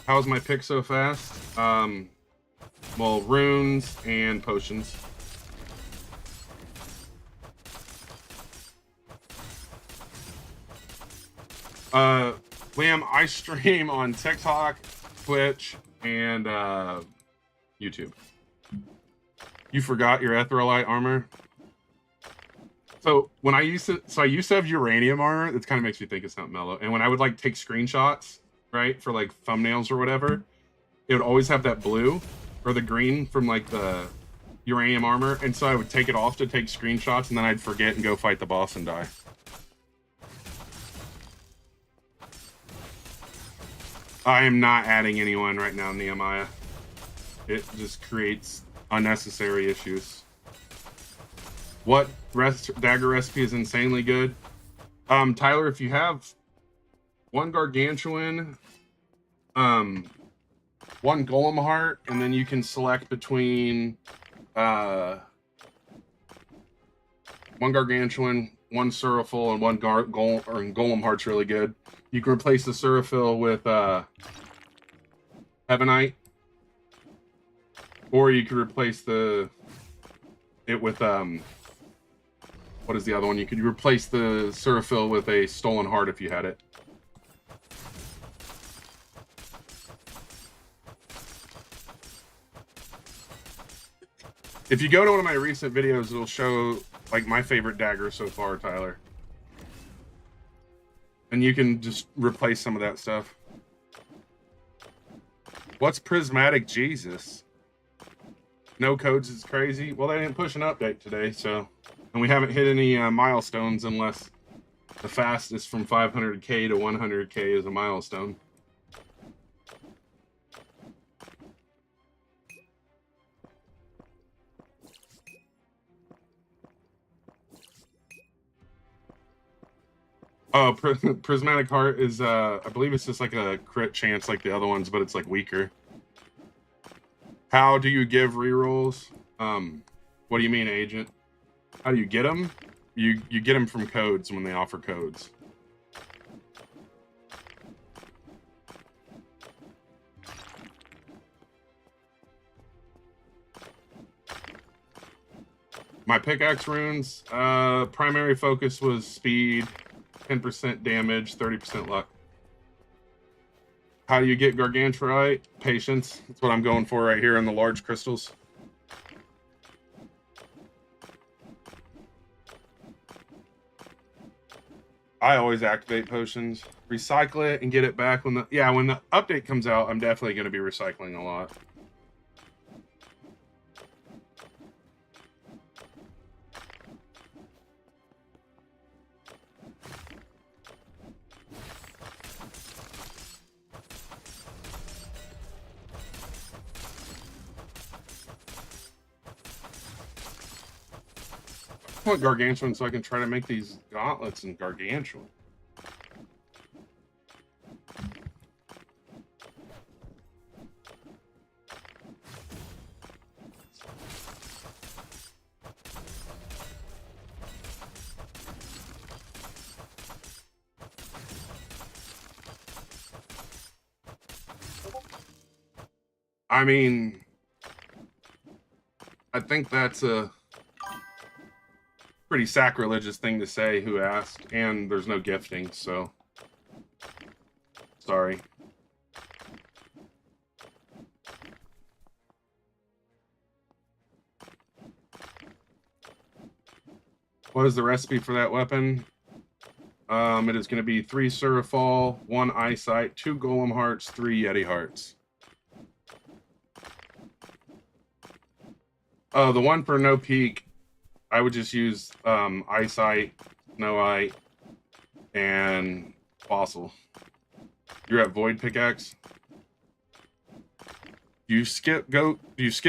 How's my pick so fast? Well, runes and potions. Liam, I stream on TikTok, Twitch, and YouTube. You forgot your etherealite armor? So when I used to have uranium armor. That kind of makes me think it's not mellow. And when I would like take screenshots, right, for like thumbnails or whatever, it would always have that blue or the green from like the uranium armor. And so I would take it off to take screenshots, and then I'd forget and go fight the boss and die. I am not adding anyone right now, Nehemiah. It just creates unnecessary issues. What dagger recipe is insanely good? Tyler, if you have 1 Gargantuan, 1 Golem Heart, and then you can select between 1 Gargantuan, 1 Surafil, and 1 Golem Heart's really good. You can replace the Surafil with Heavenite, or you could replace it with what is the other one? You could replace the Surafil with a Stolen Heart if you had it. If you go to one of my recent videos, it'll show like my favorite dagger so far, Tyler. And you can just replace some of that stuff. What's prismatic Jesus? No codes is crazy. Well, they didn't push an update today, so, and we haven't hit any milestones unless the fastest from 500k to 100k is a milestone. Oh, prismatic heart is I believe it's just like a crit chance like the other ones, but it's like weaker. How do you give rerolls? What do you mean, agent? How do you get them? You get them from codes when they offer codes. My pickaxe runes, primary focus was speed, 10% damage, 30% luck. How do you get gargantuite? Patience. That's what I'm going for right here in the large crystals. I always activate potions, recycle it, and get it back when the update comes out. I'm definitely going to be recycling a lot. I want gargantuan so I can try to make these gauntlets in gargantuan. I mean, I think that's a pretty sacrilegious thing to say, who asked, and there's no gifting, so sorry. What is the recipe for that weapon? It is going to be 3 Surafall, 1 Eyesight, 2 Golem Hearts, 3 Yeti Hearts. Oh, the one for no peak, I would just use Eyesight, Snow-Eye, and Fossil. You're at Void Pickaxe. Do you skip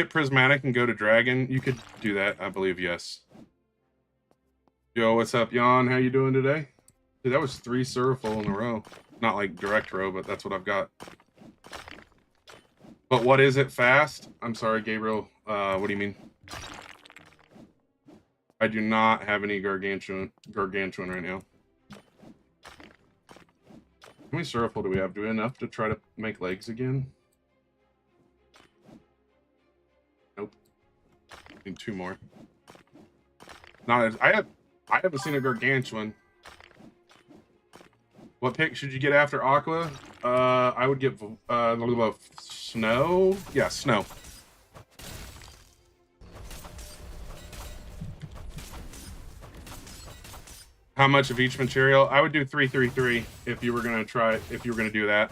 Prismatic and go to Dragon? You could do that, I believe, yes. Yo, what's up, Jan? How you doing today? Dude, that was 3 Surafall in a row. Not like direct row, but that's what I've got. But what is it fast? I'm sorry, Gabriel. What do you mean? I do not have any gargantuan right now. How many Surafall do we have? Do we have enough to try to make legs again? Nope. Need 2 more. Not as I haven't seen a gargantuan. What pick should you get after Aqua? I would get Snow. Yeah, Snow. How much of each material? I would do 3-3-3 if you were gonna do that.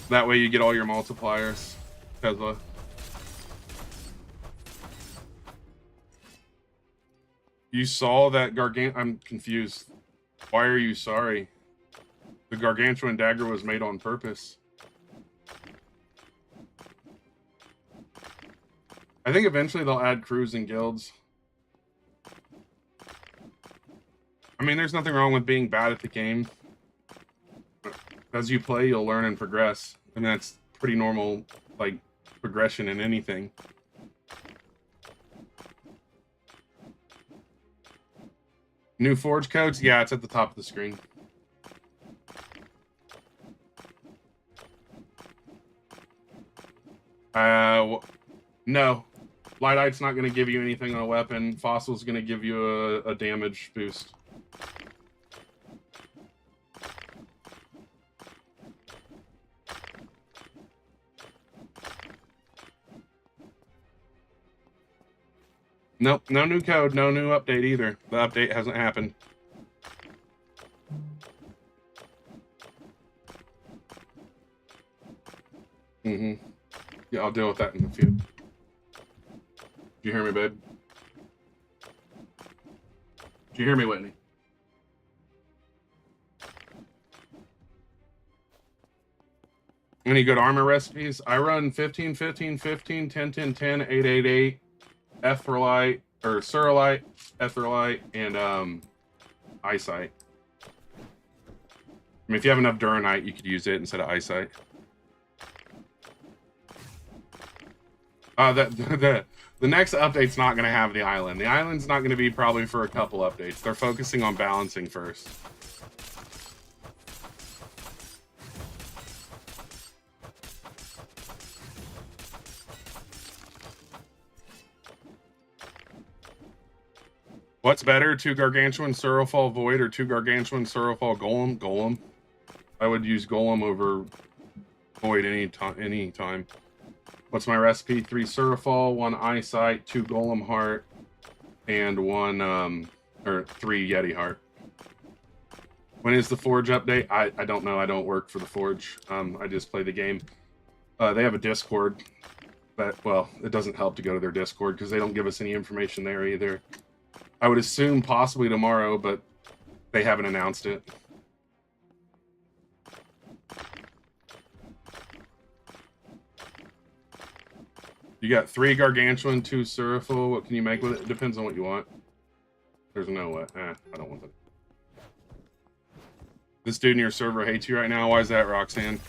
That way you get all your multipliers. Tesla. You saw that I'm confused. Why are you sorry? The gargantuan dagger was made on purpose. I think eventually they'll add crews and guilds. I mean, there's nothing wrong with being bad at the game. As you play, you'll learn and progress. And that's pretty normal, like, progression in anything. New forge codes? Yeah, it's at the top of the screen. No. Lightite's not going to give you anything on a weapon. Fossil's going to give you a damage boost. Nope, no new code, no new update either. The update hasn't happened. Mm-hmm. Yeah, I'll deal with that in a few. Did you hear me, babe? Did you hear me, Whitney? Any good armor recipes? I run 15, 15, 15, 10, 10, 10, 8, 8, 8, Etherlite, or Cerulite, Etherlite, and Eyesight. I mean, if you have enough Duranite, you could use it instead of Eyesight. The next update's not going to have the island. The island's not going to be probably for a couple updates. They're focusing on balancing first. What's better, 2 Gargantuan Surofall Void or 2 Gargantuan Surofall Golem? Golem. I would use Golem over Void any time. What's my recipe? 3 Surofall, 1 Eyesight, 2 Golem Heart, and 3 Yeti Heart. When is the Forge update? I don't know. I don't work for the Forge. I just play the game. They have a Discord, but, well, it doesn't help to go to their Discord because they don't give us any information there either. I would assume possibly tomorrow, but they haven't announced it. You got 3 Gargantuan, 2 Surofall. What can you make with it? It depends on what you want. There's no way. I don't want that. This dude in your server hates you right now. Why is that, Roxanne?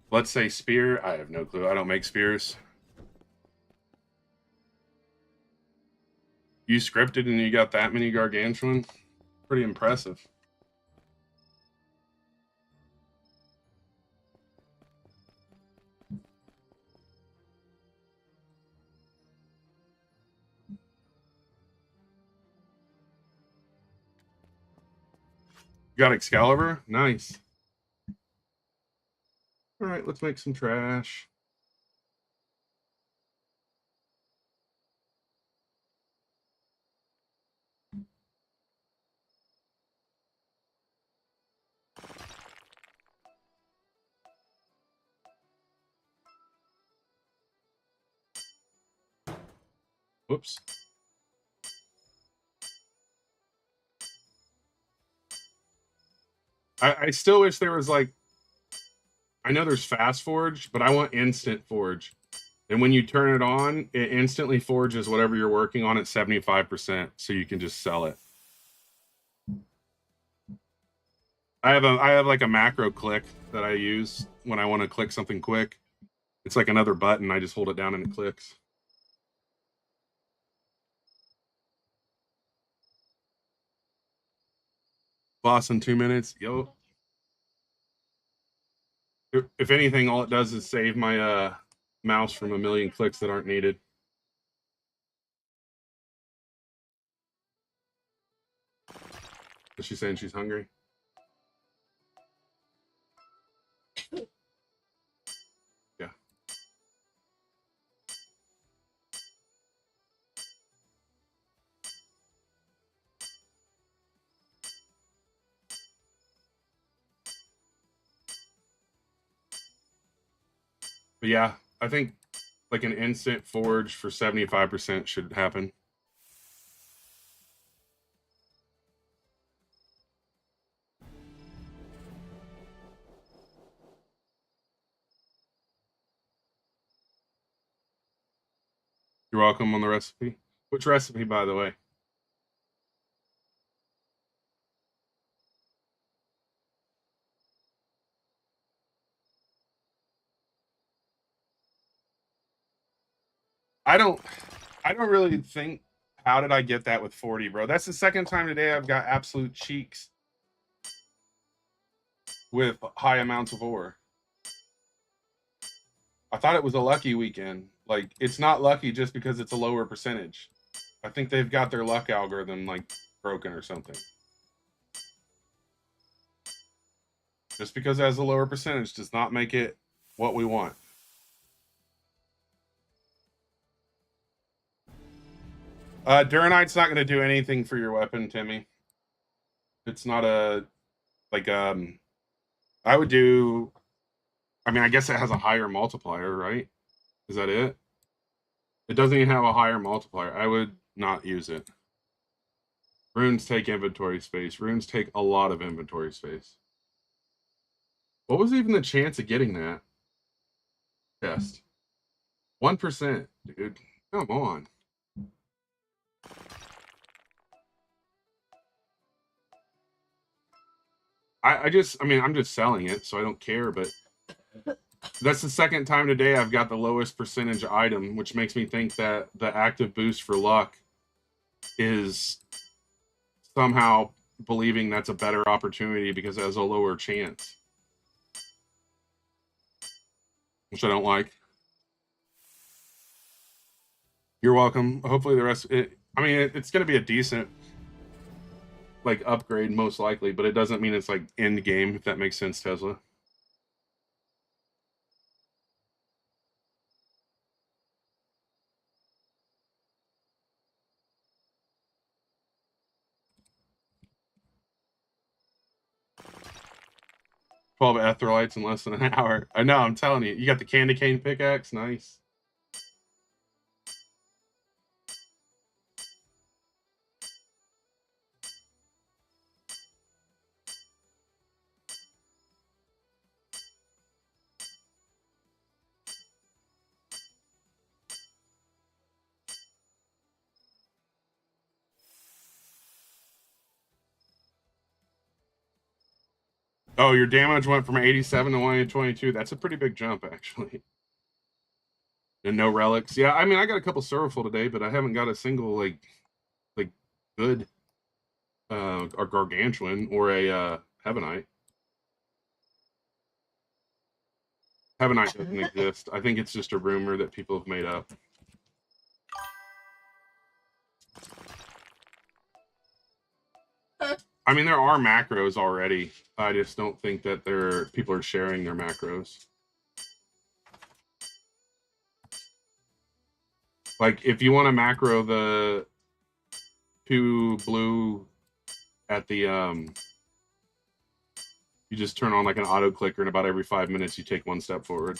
Let's say spear. I have no clue. I don't make spears. You scripted and you got that many Gargantuan? Pretty impressive. You got Excalibur? Nice. All right, let's make some trash. Whoops. I still wish there was like, I know there's fast forge, but I want instant forge. And when you turn it on, it instantly forges whatever you're working on at 75%, so you can just sell it. I have like a macro click that I use when I want to click something quick. It's like another button. I just hold it down and it clicks. Boss in 2 minutes. Yo. If anything, all it does is save my mouse from a million clicks that aren't needed. Is she saying she's hungry? Yeah. But yeah, I think like an instant forge for 75% should happen. You're welcome on the recipe. Which recipe, by the way? I don't really think, how did I get that with 40, bro? That's the second time today I've got absolute cheeks with high amounts of ore. I thought it was a lucky weekend. Like, it's not lucky just because it's a lower percentage. I think they've got their luck algorithm like broken or something. Just because it has a lower percentage does not make it what we want. Duranite's not going to do anything for your weapon, Timmy. It's not a like I would do. I mean, I guess it has a higher multiplier, right? Is that it? It doesn't even have a higher multiplier. I would not use it. Runes take inventory space. Runes take a lot of inventory space. What was even the chance of getting that test? 1%, dude. Come on. I mean, I'm just selling it, so I don't care, but that's the second time today I've got the lowest percentage item, which makes me think that the active boost for luck is somehow believing that's a better opportunity because it has a lower chance, which I don't like. You're welcome. Hopefully the rest, I mean, it's going to be a decent like upgrade most likely, but it doesn't mean it's like end game, if that makes sense, Tesla. "12 Etherlights in less than an hour." I know, I'm telling you. You got the candy cane pickaxe? Nice. Oh, your damage went from 87 to 122. That's a pretty big jump, actually. And no relics. Yeah, I mean, I got a couple Sorrowful today, but I haven't got a single, like good or Gargantuan or a Heavenite. Heavenite doesn't exist. I think it's just a rumor that people have made up. I mean, there are macros already. I just don't think that people are sharing their macros. Like, if you want to macro the 2 blue at the you just turn on like an auto clicker, and about every 5 minutes you take 1 step forward.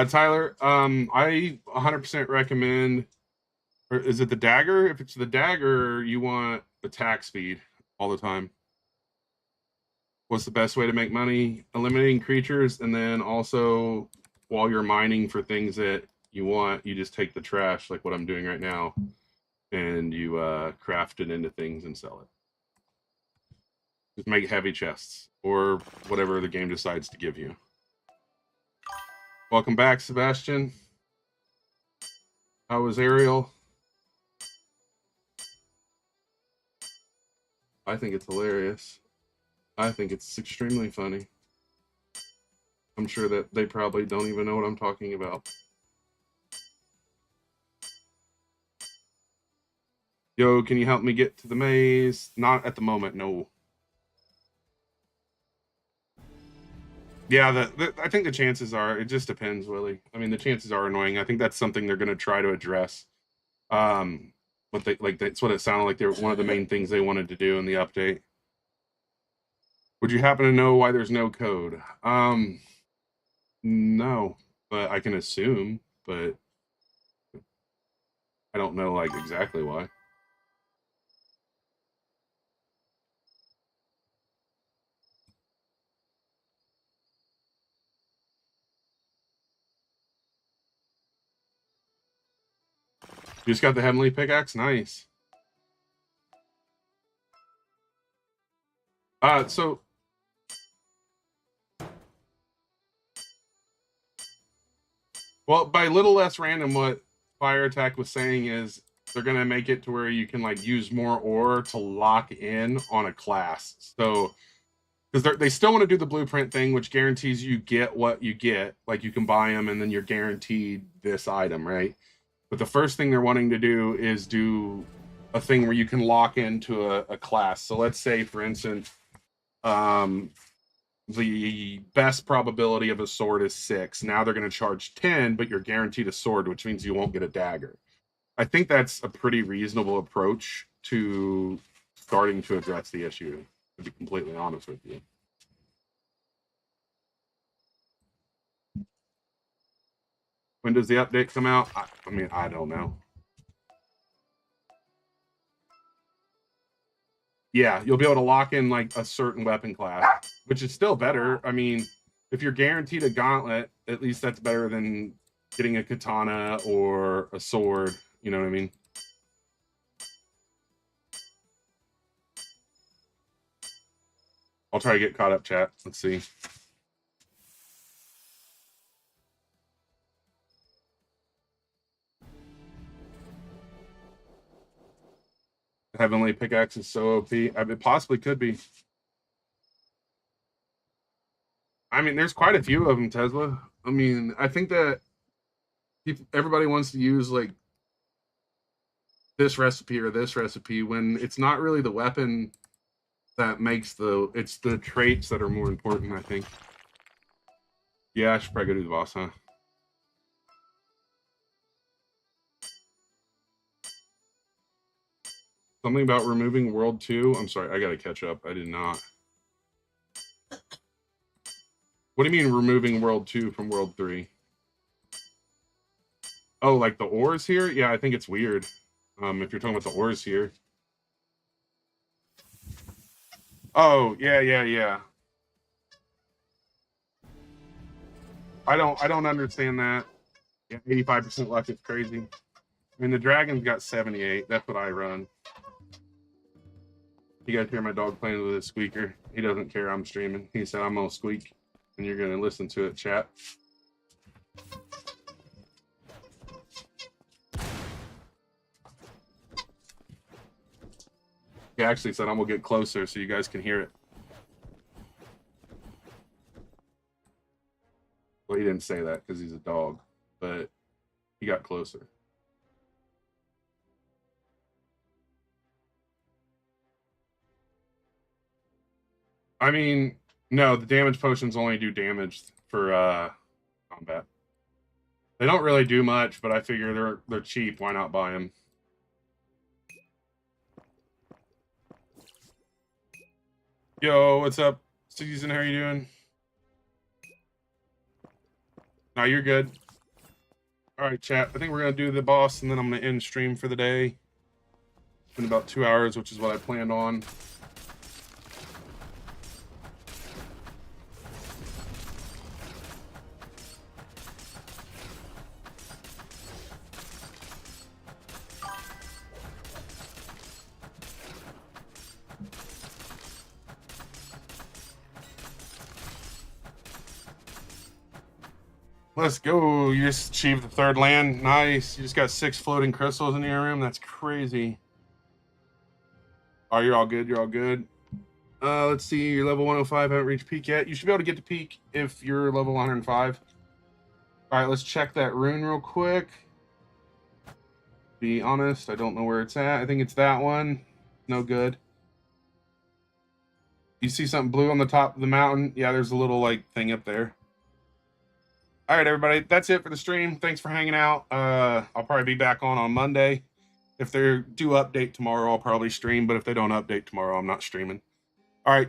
Tyler, I 100% recommend, or is it the dagger? If it's the dagger, you want attack speed all the time. What's the best way to make money? Eliminating creatures, and then also while you're mining for things that you want, you just take the trash, like what I'm doing right now, and you craft it into things and sell it. Just make heavy chests, or whatever the game decides to give you. Welcome back, Sebastian. How was Ariel? I think it's hilarious. I think it's extremely funny. I'm sure that they probably don't even know what I'm talking about. Yo, can you help me get to the maze? Not at the moment, no. Yeah, I think the chances are, it just depends, Willie. I mean, the chances are annoying. I think that's something they're going to try to address. But that's what it sounded like. They were one of the main things they wanted to do in the update. Would you happen to know why there's no code? No, but I can assume, but I don't know like exactly why. You just got the Heavenly Pickaxe? Nice. So well, by little less random, what Fire Attack was saying is they're gonna make it to where you can like use more ore to lock in on a class. So because they still want to do the blueprint thing, which guarantees you get what you get, like you can buy them and then you're guaranteed this item, right? But the first thing they're wanting to do is do a thing where you can lock into a class. So let's say, for instance, the best probability of a sword is 6. Now they're going to charge 10, but you're guaranteed a sword, which means you won't get a dagger. I think that's a pretty reasonable approach to starting to address the issue, to be completely honest with you. When does the update come out? I mean, I don't know. Yeah, you'll be able to lock in like a certain weapon class, which is still better. I mean, if you're guaranteed a gauntlet, at least that's better than getting a katana or a sword. You know what I mean? I'll try to get caught up, chat. Let's see. Heavenly pickaxe is so OP. It possibly could be. I mean, there's quite a few of them, Tesla. I mean, I think that everybody wants to use like this recipe or this recipe when it's not really the weapon that makes it's the traits that are more important, I think. Yeah, I should probably go do the boss, huh? Something about removing World 2. I'm sorry, I gotta catch up. I did not. What do you mean removing World 2 from World 3? Oh, like the ores here? Yeah, I think it's weird. If you're talking about the ores here. Oh, yeah. I don't understand that. Yeah, 85% luck is crazy. I mean, the dragon's got 78. That's what I run. You guys hear my dog playing with a squeaker? He doesn't care I'm streaming. He said I'm gonna squeak, and you're gonna listen to it, chat. He actually said I'm gonna get closer so you guys can hear it. Well, he didn't say that because he's a dog, but he got closer. I mean, no, the damage potions only do damage for combat. They don't really do much, but I figure they're cheap. Why not buy them? Yo, what's up, Season? How are you doing? No, you're good. All right, chat. I think we're gonna do the boss, and then I'm gonna end stream for the day. It's been about 2 hours, which is what I planned on. Let's go. You just achieved the 3rd land. Nice. You just got 6 floating crystals in your room. That's crazy. Oh, you're all good. You're all good. Let's see. You're level 105. Haven't reached peak yet. You should be able to get to peak if you're level 105. All right, let's check that rune real quick. Be honest, I don't know where it's at. I think it's that one. No good. You see something blue on the top of the mountain? Yeah, there's a little like thing up there. All right, everybody, that's it for the stream. Thanks for hanging out. I'll probably be back on Monday. If they do update tomorrow, I'll probably stream, but if they don't update tomorrow, I'm not streaming. All right.